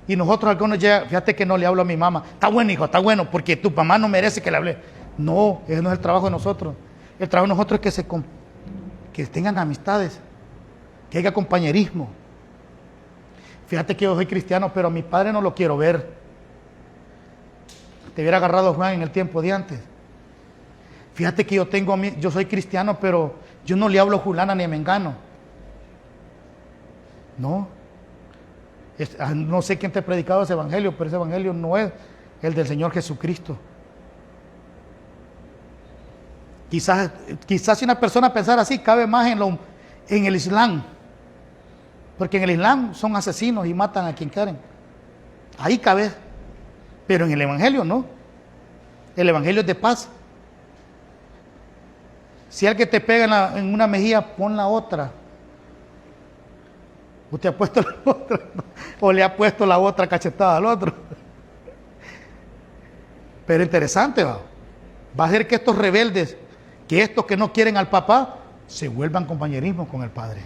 Y nosotros algunos ya, fíjate que no le hablo a mi mamá. Está bueno, hijo, está bueno, porque tu mamá no merece que le hable. No, ese no es el trabajo de nosotros. El trabajo de nosotros es que tengan amistades, que haya compañerismo. Fíjate que yo soy cristiano, pero a mi padre no lo quiero ver. Te hubiera agarrado Juan en el tiempo de antes. Fíjate que yo soy cristiano, pero yo no le hablo a Julana ni a Mengano. No. No sé quién te ha predicado ese evangelio, pero ese evangelio no es el del Señor Jesucristo. Quizás si una persona pensara así, cabe más en el Islam. Porque en el Islam son asesinos y matan a quien quieren. Ahí cabe. Pero en el evangelio no. El evangelio es de paz. Si alguien te pega en una mejilla, pon la otra. Usted ha puesto la otra, o le ha puesto la otra cachetada al otro. Pero interesante, va a ser que estos rebeldes, que estos que no quieren al papá, se vuelvan compañerismo con el padre.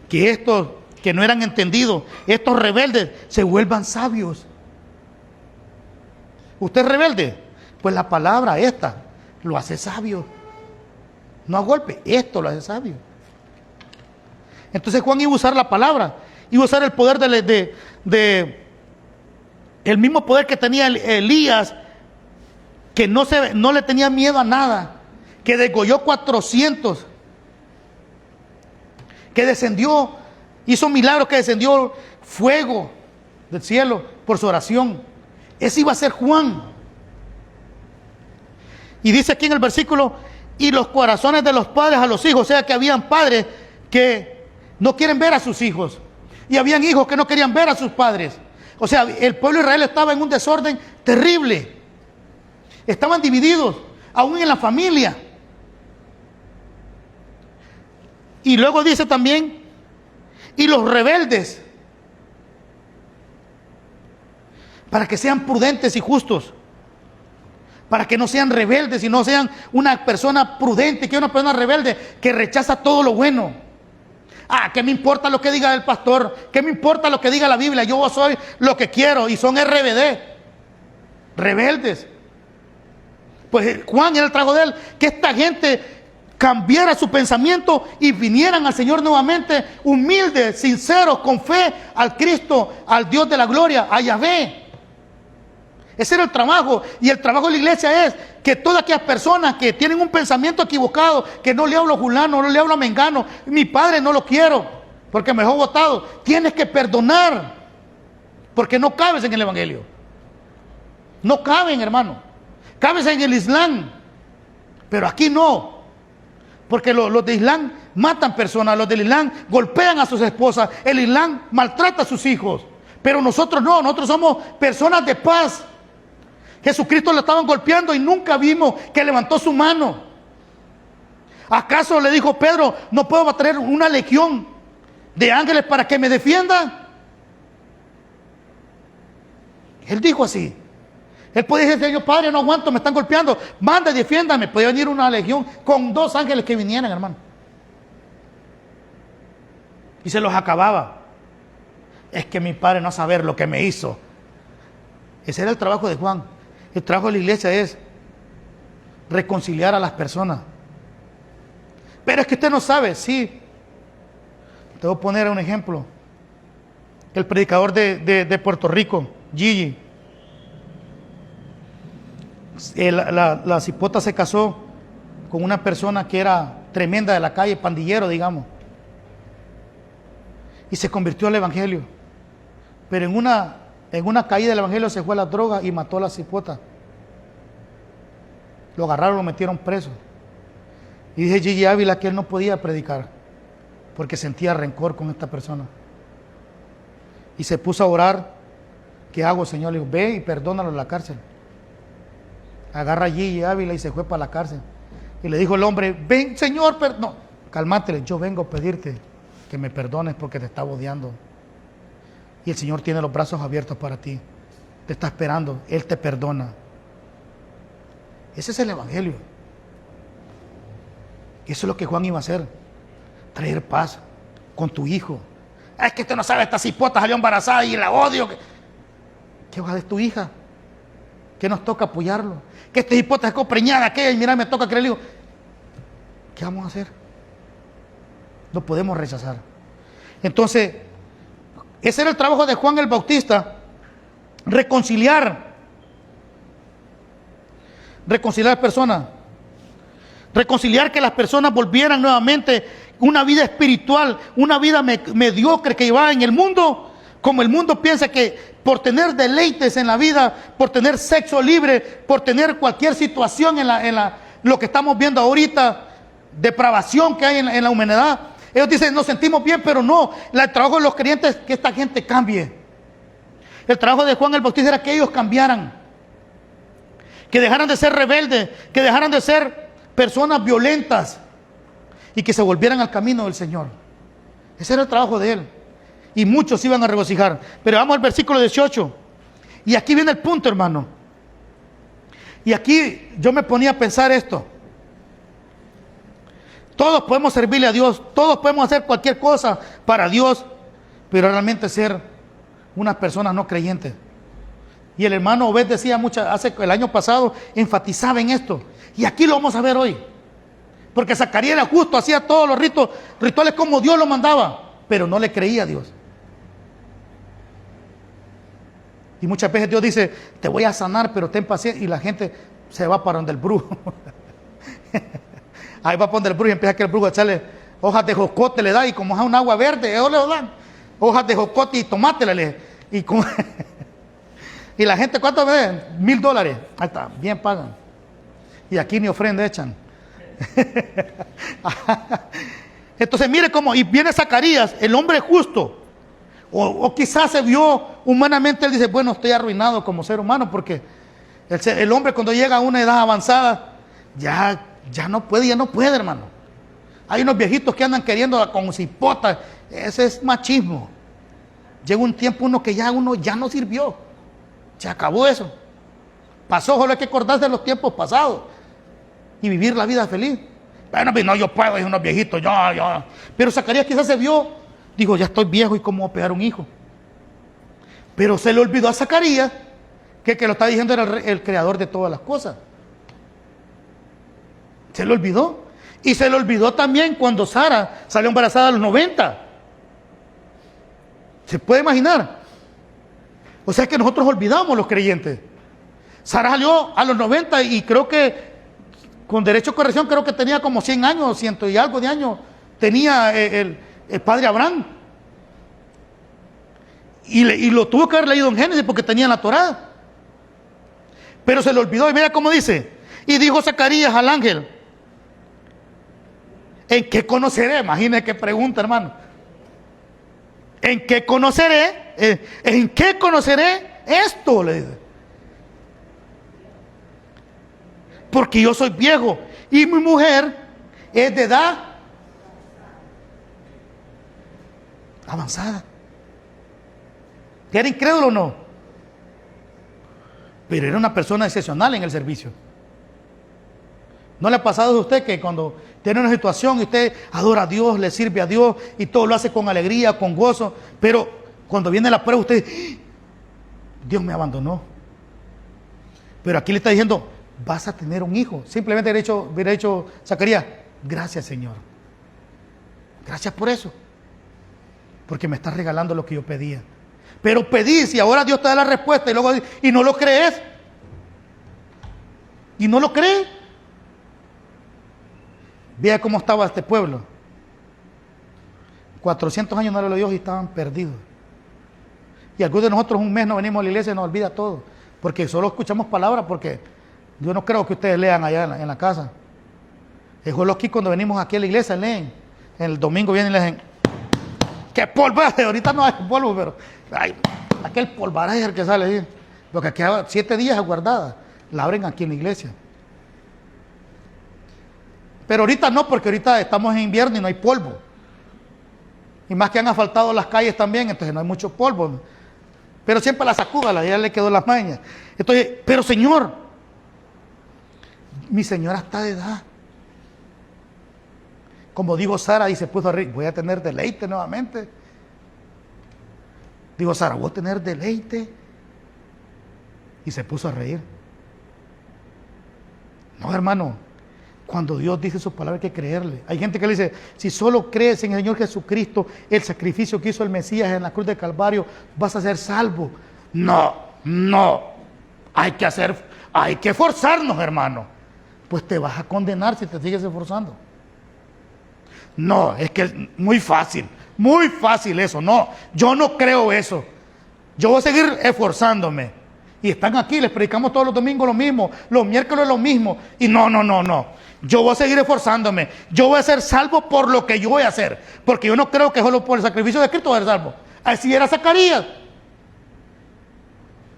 Que estos que no eran entendidos, estos rebeldes, se vuelvan sabios. ¿Usted es rebelde? Pues la palabra esta lo hace sabio. No a golpe, esto lo hace sabio. Entonces Juan iba a usar la palabra, iba a usar el poder el mismo poder que tenía Elías, que no le tenía miedo a nada, que degolló 400, que descendió, hizo milagros, que descendió fuego del cielo por su oración. Ese iba a ser Juan. Y dice aquí en el versículo: y los corazones de los padres a los hijos. O sea que habían padres que no quieren ver a sus hijos, y habían hijos que no querían ver a sus padres. O sea, el pueblo de Israel estaba en un desorden terrible. Estaban divididos, aún en la familia. Y luego dice también: y los rebeldes, para que sean prudentes y justos, para que no sean rebeldes y no sean una persona prudente, que es una persona rebelde que rechaza todo lo bueno. ¿Qué me importa lo que diga el pastor? ¿Qué me importa lo que diga la Biblia? Yo soy lo que quiero, y son RBD, rebeldes. Pues Juan era el trabajo de él, que esta gente cambiara su pensamiento y vinieran al Señor nuevamente, humildes, sinceros, con fe al Cristo, al Dios de la gloria, a Yahvé. Ese era el trabajo. Y el trabajo de la iglesia es que todas aquellas personas que tienen un pensamiento equivocado, que no le hablo a fulano, no le hablo a mengano, mi padre no lo quiero porque me dejó botado, tienes que perdonar, porque no cabes en el evangelio. No caben, hermano. Cabes en el Islam, pero aquí no. Porque los de Islam matan personas, los del Islam golpean a sus esposas, el Islam maltrata a sus hijos. Pero nosotros no, nosotros somos personas de paz. Jesucristo lo estaban golpeando y nunca vimos que levantó su mano. ¿Acaso le dijo Pedro, no puedo traer una legión de ángeles para que me defiendan? Él dijo así. Él podía decir, Señor Padre, no aguanto, me están golpeando, manda y defiéndame. Podía venir una legión con 2 ángeles que vinieran, hermano. Y se los acababa. Es que mi padre no sabe lo que me hizo. Ese era el trabajo de Juan. El trabajo de la iglesia es reconciliar a las personas. Pero es que usted no sabe, sí. Te voy a poner un ejemplo. El predicador de Puerto Rico, Gigi. La cipota se casó con una persona que era tremenda de la calle, pandillero, digamos. Y se convirtió al evangelio. Pero en una caída del evangelio se fue a la droga y mató a la cipota. Lo agarraron, lo metieron preso. Y dice Gigi Ávila que él no podía predicar porque sentía rencor con esta persona. Y se puso a orar. ¿Qué hago, Señor? Le dijo, ve y perdónalo en la cárcel. Agarra a Gigi Ávila y se fue para la cárcel. Y le dijo el hombre, ven, Señor, no, cálmate, yo vengo a pedirte que me perdones porque te estaba odiando. Y el Señor tiene los brazos abiertos para ti. Te está esperando, Él te perdona. Ese es el evangelio. Y eso es lo que Juan iba a hacer. Traer paz con tu hijo. Es que usted no sabe, esta cipota salió embarazada y la odio. ¿Qué va de tu hija? Que nos toca apoyarlo. Que esta cipota es preñada, que mira, me toca creerle. ¿Qué vamos a hacer? No podemos rechazar. Entonces, ese era el trabajo de Juan el Bautista. Reconciliar personas. Reconciliar que las personas volvieran nuevamente una vida espiritual, una vida mediocre que llevaba en el mundo, como el mundo piensa que por tener deleites en la vida, por tener sexo libre, por tener cualquier situación lo que estamos viendo ahorita, depravación que hay en la humanidad, ellos dicen, nos sentimos bien, pero no. El trabajo de los creyentes es que esta gente cambie. El trabajo de Juan el Bautista era que ellos cambiaran, que dejaran de ser rebeldes, que dejaran de ser personas violentas y que se volvieran al camino del Señor. Ese era el trabajo de él. Y muchos iban a regocijar. Pero vamos al versículo 18. Y aquí viene el punto, hermano. Y aquí yo me ponía a pensar esto. Todos podemos servirle a Dios, todos podemos hacer cualquier cosa para Dios, pero realmente ser unas personas no creyentes. Y el hermano Obed decía el año pasado, enfatizaba en esto. Y aquí lo vamos a ver hoy. Porque Zacarías era justo, hacía todos los rituales como Dios lo mandaba, pero no le creía a Dios. Y muchas veces Dios dice, te voy a sanar, pero ten paciencia. Y la gente se va para donde el brujo. Ahí va para donde el brujo y empieza que el brujo a echarle hojas de jocote, le da, y como es un agua verde, ellos le dan hojas de jocote y tomate, y la gente, ¿cuánto ven? $1,000. Ahí está, bien pagan. Y aquí ni ofrenda echan. Entonces mire cómo, y viene Zacarías, el hombre justo, o quizás se vio humanamente, él dice, bueno, estoy arruinado como ser humano, porque el hombre cuando llega a una edad avanzada, ya no puede, hermano. Hay unos viejitos que andan queriendo con cipotas, ese es machismo. Llega un tiempo uno ya no sirvió, se acabó eso. Pasó, solo hay que acordarse de los tiempos pasados y vivir la vida feliz. Bueno, no, yo puedo, es unos viejitos, yo. Pero Zacarías quizás se vio, dijo, ya estoy viejo y cómo voy a pegar un hijo. Pero se le olvidó a Zacarías que lo está diciendo era el creador de todas las cosas. Se le olvidó. Y se le olvidó también cuando Sara salió embarazada a los 90. ¿Se puede imaginar? O sea que nosotros olvidamos los creyentes. Sara salió a los 90 y creo que, con derecho a corrección, creo que tenía como 100 años, 100 y algo de años. Tenía el padre Abraham. Y lo tuvo que haber leído en Génesis porque tenía la Torá. Pero se le olvidó. Y mira cómo dice. Y dijo Zacarías al ángel: ¿en qué conoceré? Imagínese qué pregunta, hermano. ¿En qué conoceré? ¿En qué conoceré esto? Le dice. Porque yo soy viejo y mi mujer es de edad avanzada. ¿Era incrédulo o no? Pero era una persona excepcional en el servicio. ¿No le ha pasado a usted que cuando tiene una situación y usted adora a Dios, le sirve a Dios y todo lo hace con alegría, con gozo, pero cuando viene la prueba usted, Dios me abandonó? Pero aquí le está diciendo, vas a tener un hijo. Simplemente hubiera dicho Zacarías: gracias, Señor. Gracias por eso. Porque me estás regalando lo que yo pedía. Pero pedís y ahora Dios te da la respuesta y luego y no lo crees. Y no lo crees. Vea cómo estaba este pueblo. 400 años no le dio Dios y estaban perdidos. Y algunos de nosotros un mes no venimos a la iglesia y nos olvida todo. Porque solo escuchamos palabras, porque yo no creo que ustedes lean allá en la casa. Es solo aquí cuando venimos aquí a la iglesia leen. El domingo vienen y le dicen: ¿qué polvo es? Ahorita no hay polvo, pero ay, aquel polvaraje es el que sale ahí. Porque queda 7 días guardada. La abren aquí en la iglesia. Pero ahorita no, porque ahorita estamos en invierno y no hay polvo. Y más que han asfaltado las calles también, entonces no hay mucho polvo. Pero siempre la sacúdala, ya le quedó las mañas. Entonces, pero Señor, mi señora está de edad. Como dijo Sara, y se puso a reír: voy a tener deleite nuevamente. Digo, Sara, voy a tener deleite. Y se puso a reír. No, hermano. Cuando Dios dice sus palabras hay que creerle. Hay gente que le dice: si solo crees en el Señor Jesucristo, el sacrificio que hizo el Mesías en la cruz de Calvario, vas a ser salvo. No. Hay que esforzarnos, hermano. Pues te vas a condenar si te sigues esforzando. No, es que es muy fácil eso. No, yo no creo eso. Yo voy a seguir esforzándome. Y están aquí, les predicamos todos los domingos lo mismo, los miércoles lo mismo. Y no. Yo voy a seguir esforzándome. Yo voy a ser salvo por lo que yo voy a hacer. Porque yo no creo que solo por el sacrificio de Cristo voy a ser salvo. Así era Zacarías.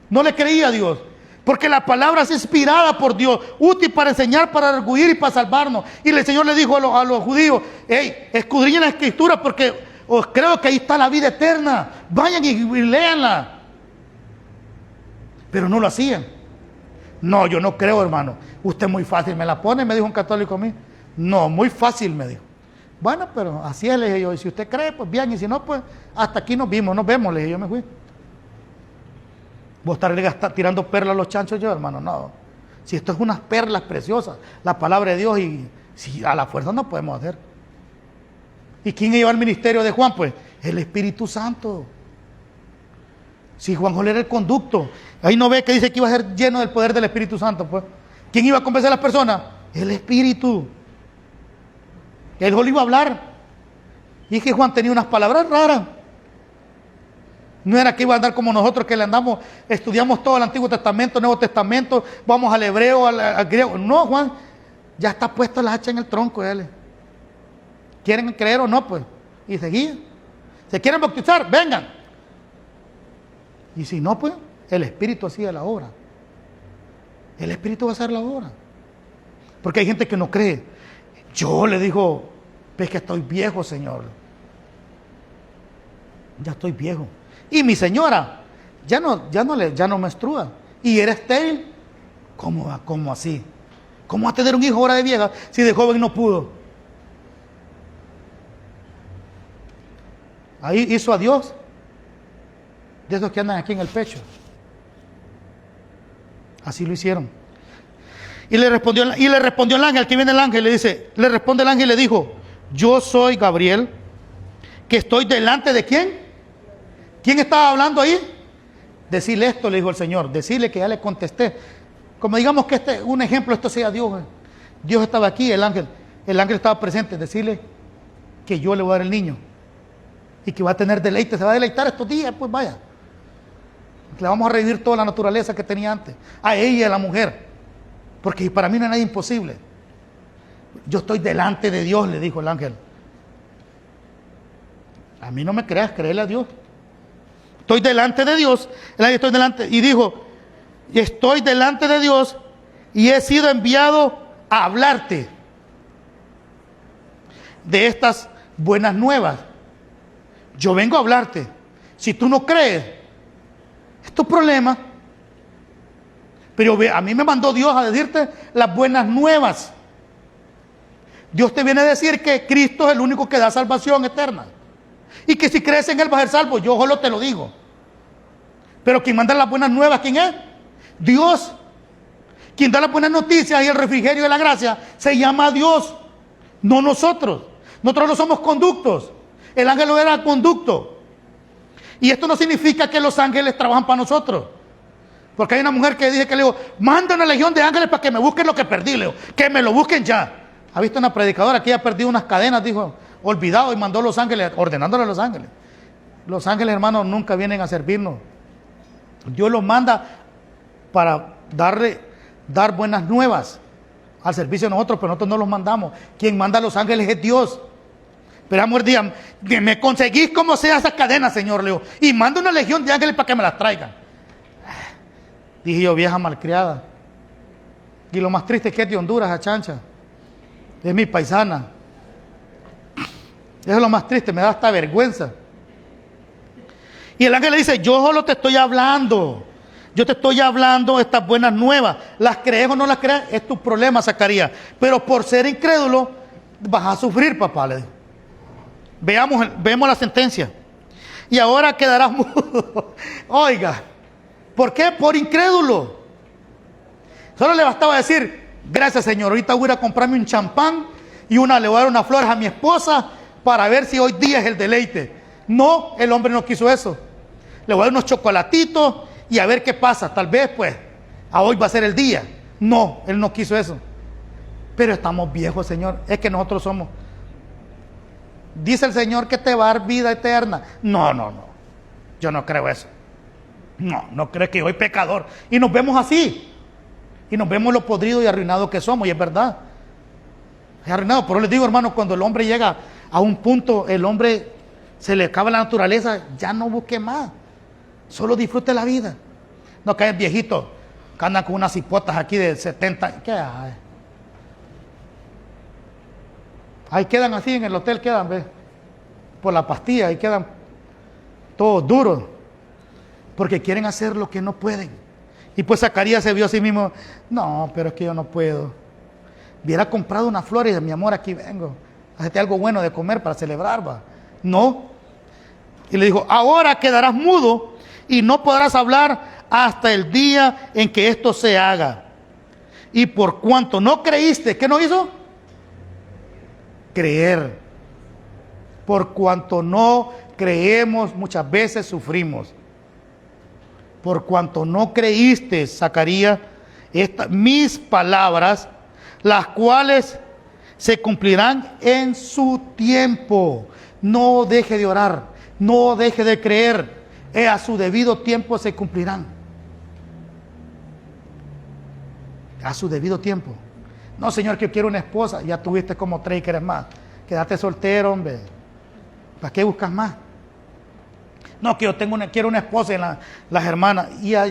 No le creía a Dios. Porque la palabra es inspirada por Dios, útil para enseñar, para arguir y para salvarnos. Y el Señor le dijo a los judíos: hey, escudriñen la escritura porque os creo que ahí está la vida eterna. Vayan y léanla. Pero no lo hacían. No, yo no creo, hermano. Usted muy fácil me la pone, me dijo un católico a mí. No, muy fácil, me dijo. Bueno, pero así es, le dije yo. Y si usted cree, pues bien. Y si no, pues hasta aquí nos vemos, le dije yo, me fui. ¿Vos estarle tirando perlas a los chanchos yo, hermano? No. Si esto es unas perlas preciosas, la palabra de Dios, y si a la fuerza no podemos hacer. ¿Y quién iba al ministerio de Juan? Pues el Espíritu Santo. Si Juan José era el conducto, ahí no ve que dice que iba a ser lleno del poder del Espíritu Santo, pues. ¿Quién iba a convencer a las personas? El Espíritu. Él solo iba a hablar. Y es que Juan tenía unas palabras raras. No era que iba a andar como nosotros, que le andamos, estudiamos todo el Antiguo Testamento, Nuevo Testamento, vamos al hebreo, al griego. No, Juan, ya está puesta la hacha en el tronco de él. ¿Quieren creer o no? Pues. Y seguir. ¿Se quieren bautizar? Vengan. Y si no, pues, el Espíritu hacía la obra. El Espíritu va a hacer la obra. Porque hay gente que no cree. Yo le digo: ves que estoy viejo, Señor. Ya estoy viejo. Y mi señora ya no menstrua. Y era estéril. ¿Cómo así? ¿Cómo va a tener un hijo ahora de vieja si de joven no pudo? Ahí hizo a Dios de esos que andan aquí en el pecho. Así lo hicieron. Y le respondió el ángel, aquí viene el ángel, le dice, le responde el ángel y le dijo, yo soy Gabriel, que estoy delante de ¿quién? ¿Quién estaba hablando ahí? Decirle esto, le dijo el Señor, decirle que ya le contesté. Como digamos que un ejemplo, esto sea Dios. Dios estaba aquí, el ángel estaba presente, decirle que yo le voy a dar el niño. Y que va a tener deleite, se va a deleitar estos días, pues vaya. Le vamos a revivir toda la naturaleza que tenía antes, a ella y a la mujer. Porque para mí no hay nada imposible. Yo estoy delante de Dios, le dijo el ángel. A mí no me creas, créele a Dios. Estoy delante de Dios. El ángel estoy delante. Y dijo, estoy delante de Dios y he sido enviado a hablarte de estas buenas nuevas. Yo vengo a hablarte. Si tú no crees, es tu problema. Pero a mí me mandó Dios a decirte las buenas nuevas. Dios te viene a decir que Cristo es el único que da salvación eterna. Y que si crees en Él vas a ser salvo. Yo solo te lo digo. Pero quien manda las buenas nuevas, ¿quién es? Dios. Quien da las buenas noticias y el refrigerio de la gracia se llama Dios. No nosotros. Nosotros no somos conductos. El ángel no era conducto. Y esto no significa que los ángeles trabajan para nosotros. Porque hay una mujer que dice que le digo, manda una legión de ángeles para que me busquen lo que perdí, le digo, que me lo busquen ya. ¿Ha visto una predicadora que ella ha perdido unas cadenas? Dijo, olvidado, y mandó a los ángeles, ordenándole a los ángeles. Los ángeles, hermanos, nunca vienen a servirnos. Dios los manda para dar buenas nuevas al servicio de nosotros, pero nosotros no los mandamos. Quien manda a los ángeles es Dios. Pero amor, digan, me conseguís como sea esas cadenas, Señor, le digo, y manda una legión de ángeles para que me las traigan. Dije yo, vieja malcriada. Y lo más triste es que es de Honduras, a Chancha. Es mi paisana. Eso es lo más triste, me da hasta vergüenza. Y el ángel le dice, yo solo te estoy hablando. Yo te estoy hablando de estas buenas nuevas. ¿Las crees o no las crees? Es tu problema, Zacarías. Pero por ser incrédulo, vas a sufrir, papá, le dijo. Vemos la sentencia. Y ahora quedarás mudo. Oiga, ¿por qué? Por incrédulo. Solo le bastaba decir, gracias, Señor, ahorita voy a ir a comprarme un champán y le voy a dar unas flores a mi esposa para ver si hoy día es el deleite. No, el hombre no quiso eso. Le voy a dar unos chocolatitos y a ver qué pasa. Tal vez, pues, a hoy va a ser el día. No, él no quiso eso. Pero estamos viejos, Señor. Es que nosotros somos. Dice el Señor que te va a dar vida eterna. No. Yo no creo eso. No creo que soy pecador. Y nos vemos así. Y nos vemos lo podrido y arruinado que somos. Y es verdad. Es arruinado. Pero les digo, hermano, cuando el hombre llega a un punto, el hombre se le acaba la naturaleza, ya no busque más. Solo disfrute la vida. No que hay viejitos que andan con unas hipotas aquí de 70. ¿Qué hay? Ahí quedan así en el hotel, quedan, ¿ves? Por la pastilla, ahí quedan todos duros. Porque quieren hacer lo que no pueden. Y pues Zacarías se vio a sí mismo, no, pero es que yo no puedo. Hubiera comprado unas flores, mi amor, aquí vengo. Hacete algo bueno de comer para celebrar, va. No. Y le dijo, ahora quedarás mudo y no podrás hablar hasta el día en que esto se haga. Y por cuanto no creíste, ¿qué no hizo? Creer. Por cuanto no creemos, muchas veces sufrimos. Por cuanto no creíste, Zacarías, mis palabras, las cuales se cumplirán en su tiempo. No deje de orar, no deje de creer. A su debido tiempo se cumplirán. A su debido tiempo. No, Señor, que yo quiero una esposa. Ya tuviste como 3 y quieres más. Quédate soltero, hombre. ¿Para qué buscas más? No, que yo quiero una esposa y las hermanas. Y ya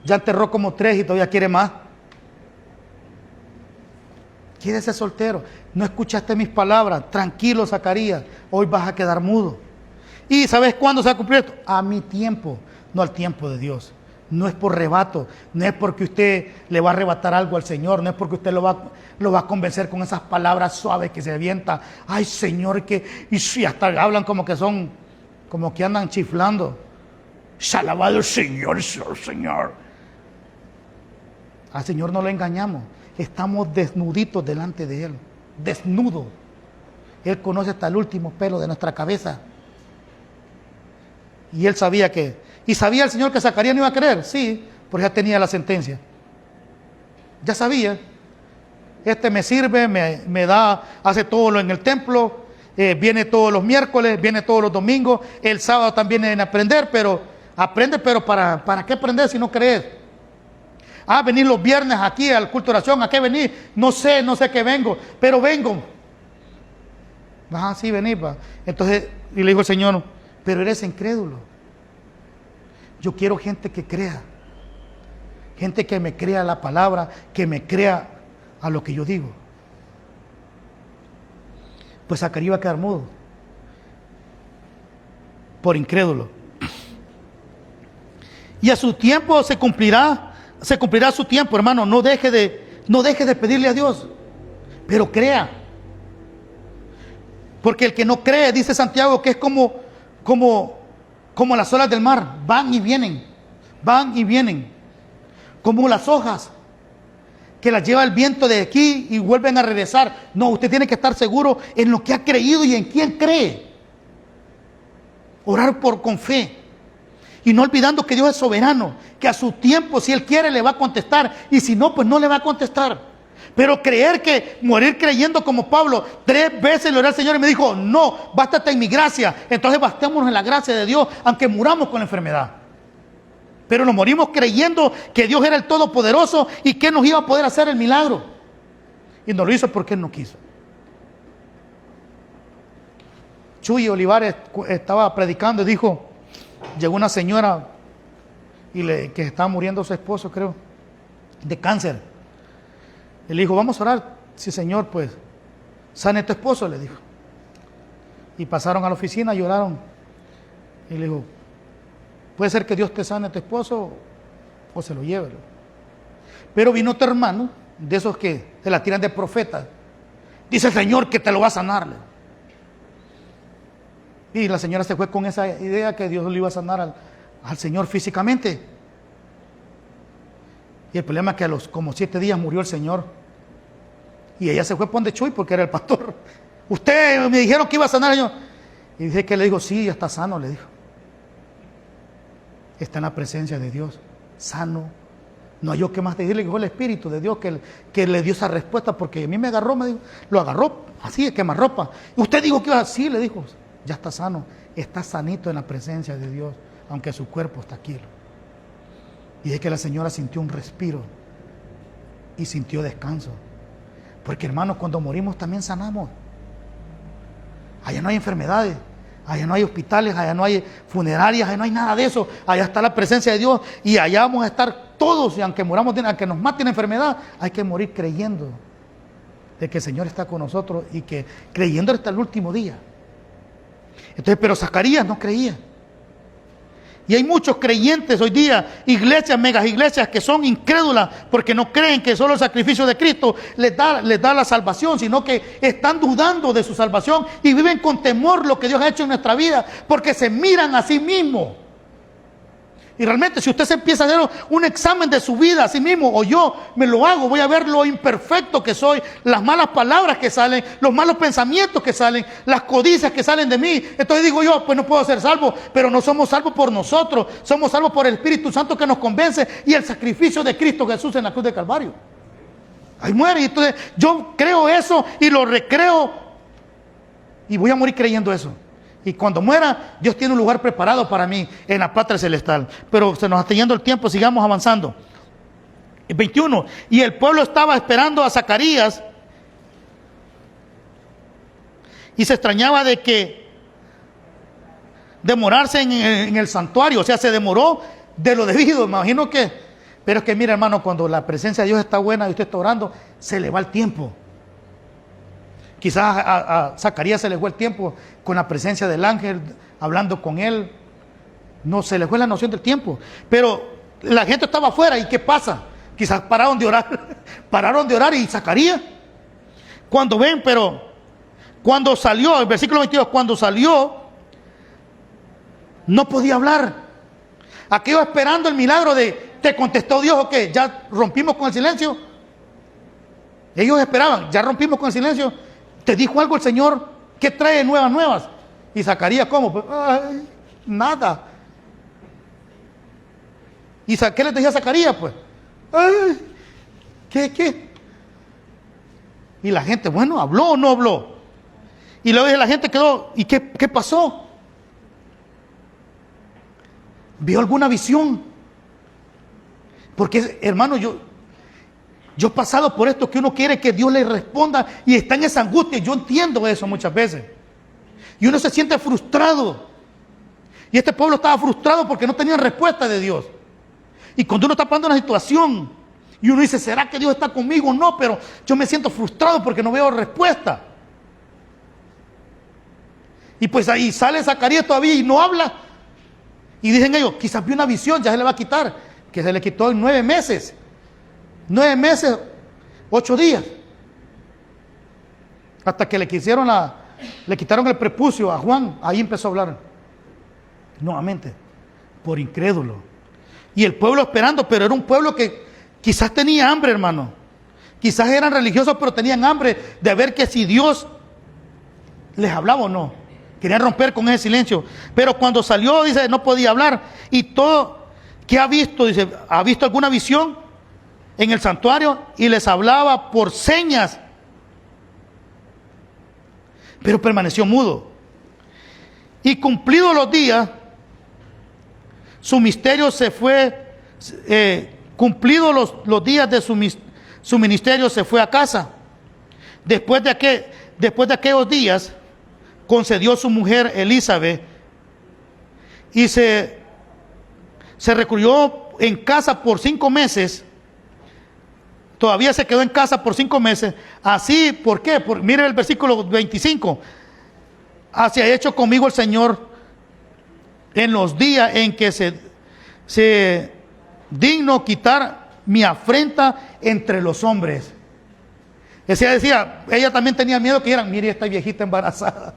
enterró como 3 y todavía quiere más. Quédese soltero. No escuchaste mis palabras. Tranquilo, Zacarías. Hoy vas a quedar mudo. ¿Y sabes cuándo se va a cumplir esto? A mi tiempo, no al tiempo de Dios. No es por rebato, no es porque usted le va a arrebatar algo al Señor, no es porque usted lo va a convencer con esas palabras suaves que se avienta. Ay, Señor, y sí, hasta hablan como que andan chiflando. Alabado el Señor, Señor. Al Señor no lo engañamos. Estamos desnuditos delante de Él. Desnudos. Él conoce hasta el último pelo de nuestra cabeza. Y Él sabía que... ¿Y sabía el Señor que Zacarías no iba a creer? Sí, porque ya tenía la sentencia. Ya sabía. Este me sirve, me da, hace todo lo en el templo, viene todos los miércoles, viene todos los domingos, el sábado también viene a aprender, pero ¿para qué aprender si no crees? Venir los viernes aquí al culto de oración, ¿a qué venir? No sé qué vengo, pero vengo. Sí, vení, pa. Entonces, y le dijo el Señor, pero eres incrédulo. Yo quiero gente que crea, gente que me crea la palabra, que me crea a lo que yo digo. Pues Zacarías iba a quedar mudo por incrédulo. Y a su tiempo se cumplirá su tiempo, hermano. No deje de pedirle a Dios, pero crea. Porque el que no cree, dice Santiago, que es como las olas del mar, van y vienen, como las hojas que las lleva el viento de aquí y vuelven a regresar. No, usted tiene que estar seguro en lo que ha creído y en quién cree. Orar con fe. Y no olvidando que Dios es soberano, que a su tiempo, si Él quiere, le va a contestar. Y si no, pues no le va a contestar. Pero morir creyendo como Pablo, 3 veces le oré al Señor y me dijo, no, bástate en mi gracia. Entonces bastémonos en la gracia de Dios, aunque muramos con la enfermedad. Pero nos morimos creyendo que Dios era el Todopoderoso y que nos iba a poder hacer el milagro. Y no lo hizo porque Él no quiso. Chuy Olivares estaba predicando y dijo, llegó una señora que estaba muriendo su esposo, creo, de cáncer. Y le dijo, vamos a orar. Sí, Señor, pues, sane tu esposo, le dijo. Y pasaron a la oficina y oraron. Y le dijo, puede ser que Dios te sane a tu esposo o se lo lleve. Pero vino otro hermano, de esos que se la tiran de profeta. Dice el Señor que te lo va a sanar. Y la señora se fue con esa idea que Dios le iba a sanar al Señor físicamente. Y el problema es que a los como 7 días murió el Señor. Y ella se fue por donde Chuy porque era el pastor. Usted me dijeron que iba a sanar al Señor. Y dice que le dijo, sí, ya está sano, le dijo. Está en la presencia de Dios, sano. No hay yo que más decirle, que fue el Espíritu de Dios que le dio esa respuesta, porque a mí me agarró, me dijo, lo agarró, así de quemarropa. Usted dijo que iba así, le dijo, ya está sano, está sanito en la presencia de Dios, aunque su cuerpo está aquí. Y es que la señora sintió un respiro y sintió descanso. Porque hermanos, cuando morimos también sanamos. Allá no hay enfermedades. Allá no hay hospitales, allá no hay funerarias, allá no hay nada de eso. Allá está la presencia de Dios y allá vamos a estar todos. Y aunque aunque nos mate la enfermedad, hay que morir creyendo de que el Señor está con nosotros y que creyendo hasta el último día. Entonces, pero Zacarías no creía. Y hay muchos creyentes hoy día, iglesias, megas iglesias, que son incrédulas porque no creen que solo el sacrificio de Cristo les da la salvación, sino que están dudando de su salvación y viven con temor lo que Dios ha hecho en nuestra vida, porque se miran a sí mismos. Y realmente, si usted se empieza a hacer un examen de su vida a sí mismo, o yo me lo hago, voy a ver lo imperfecto que soy, las malas palabras que salen, los malos pensamientos que salen, las codicias que salen de mí. Entonces digo yo, pues no puedo ser salvo, pero no somos salvos por nosotros, somos salvos por el Espíritu Santo que nos convence y el sacrificio de Cristo Jesús en la cruz de Calvario. Ahí muere. Y entonces yo creo eso y lo recreo y voy a morir creyendo eso. Y cuando muera, Dios tiene un lugar preparado para mí en la patria celestial. Pero se nos está yendo el tiempo, sigamos avanzando. 21. Y el pueblo estaba esperando a Zacarías y se extrañaba de que demorarse en el santuario. O sea, se demoró de lo debido. Me imagino que... Pero es que mira, hermano, cuando la presencia de Dios está buena y usted está orando, se le va el tiempo. Quizás a Zacarías se le fue el tiempo con la presencia del ángel, hablando con él. No, se le fue la noción del tiempo. Pero la gente estaba afuera, ¿y qué pasa? Quizás pararon de orar. Pararon de orar y Zacarías, cuando ven, pero cuando salió, el versículo 22, cuando salió, no podía hablar. Aquello esperando el milagro de ¿Te contestó Dios o qué? ¿Ya rompimos con el silencio? Ellos esperaban, ya rompimos con el silencio. ¿Te dijo algo el Señor? ¿Qué trae nuevas? Y Zacarías, ¿cómo? Pues, ay, nada. ¿Y qué le decía a Zacarías? Pues, ay, ¿qué? Y la gente, bueno, ¿habló o no habló? Y luego la gente quedó, ¿y qué pasó? ¿Vio alguna visión? Porque, hermano, yo he pasado por esto, que uno quiere que Dios le responda y está en esa angustia. Yo entiendo eso muchas veces. Y uno se siente frustrado. Y este pueblo estaba frustrado porque no tenían respuesta de Dios. Y cuando uno está pasando una situación y uno dice, ¿será que Dios está conmigo? No, pero yo me siento frustrado porque no veo respuesta. Y pues ahí sale Zacarías todavía y no habla. Y dicen ellos, quizás vio una visión, ya se le va a quitar. Que se le quitó en 9 meses. 9 meses, 8 días. Hasta que le quitaron el prepucio a Juan. Ahí empezó a hablar nuevamente, por incrédulo. Y el pueblo esperando, pero era un pueblo que quizás tenía hambre, hermano. Quizás eran religiosos, pero tenían hambre de ver que si Dios les hablaba o no. Querían romper con ese silencio. Pero cuando salió, dice, no podía hablar. Y todo, ¿qué ha visto? Dice, ¿ha visto alguna visión en el santuario? Y les hablaba por señas. Pero permaneció mudo. Y cumplidos los días, su misterio se fue, cumplidos los días de su ministerio, se fue a casa. Después de aquellos días, concedió su mujer Elizabeth y se recluyó en casa por 5 meses. Todavía se quedó en casa por 5 meses. Así, ¿por qué? Mire el versículo 25. Así ha hecho conmigo el Señor en los días en que se digno quitar mi afrenta entre los hombres. Decía, ella también tenía miedo que dijeran, mire esta viejita embarazada.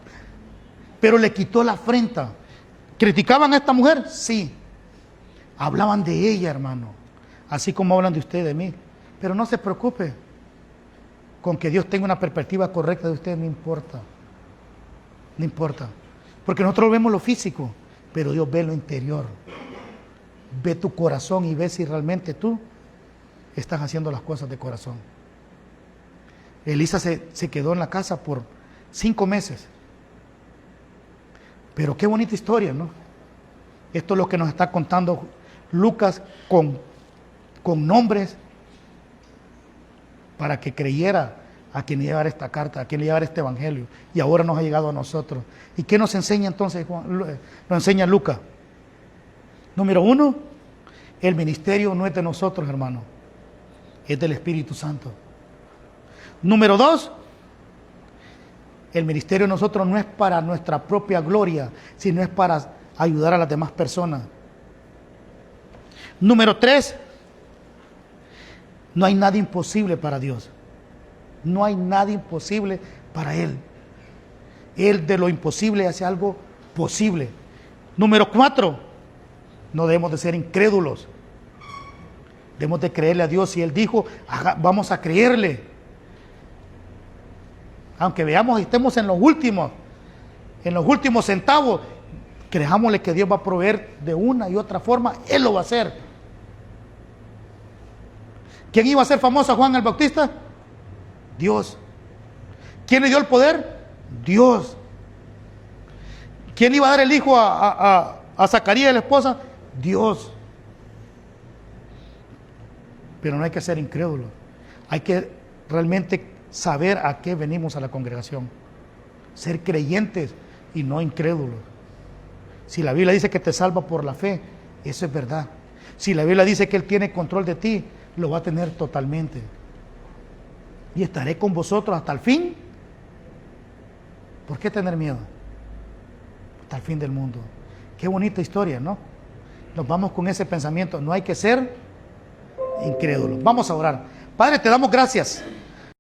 Pero le quitó la afrenta. ¿Criticaban a esta mujer? Sí. Hablaban de ella, hermano. Así como hablan de usted, de mí. Pero no se preocupe. Con que Dios tenga una perspectiva correcta de usted, no importa. No importa. Porque nosotros vemos lo físico, pero Dios ve lo interior. Ve tu corazón y ve si realmente tú estás haciendo las cosas de corazón. Elisa se quedó en la casa por 5 meses. Pero qué bonita historia, ¿no? Esto es lo que nos está contando Lucas con nombres para que creyera a quien llevara esta carta, a quien llevara este evangelio. Y ahora nos ha llegado a nosotros. ¿Y qué nos enseña entonces nos enseña Lucas? Número 1, el ministerio no es de nosotros, hermano. Es del Espíritu Santo. Número 2, el ministerio de nosotros no es para nuestra propia gloria, sino es para ayudar a las demás personas. Número 3, no hay nada imposible para Dios. No hay nada imposible para Él. Él de lo imposible hace algo posible. Número 4, no debemos de ser incrédulos. Debemos de creerle a Dios. Si Él dijo, vamos a creerle. Aunque veamos y estemos en los últimos centavos, creámosle que Dios va a proveer de una y otra forma. Él lo va a hacer. ¿Quién iba a ser famoso a Juan el Bautista? Dios. ¿Quién le dio el poder? Dios. ¿Quién iba a dar el hijo a Zacarías y la esposa? Dios. Pero no hay que ser incrédulos. Hay que realmente saber a qué venimos a la congregación. Ser creyentes y no incrédulos. Si la Biblia dice que te salva por la fe, eso es verdad. Si la Biblia dice que Él tiene control de ti, lo va a tener totalmente. Y estaré con vosotros hasta el fin. ¿Por qué tener miedo? Hasta el fin del mundo. Qué bonita historia, ¿no? Nos vamos con ese pensamiento. No hay que ser incrédulos. Vamos a orar. Padre, te damos gracias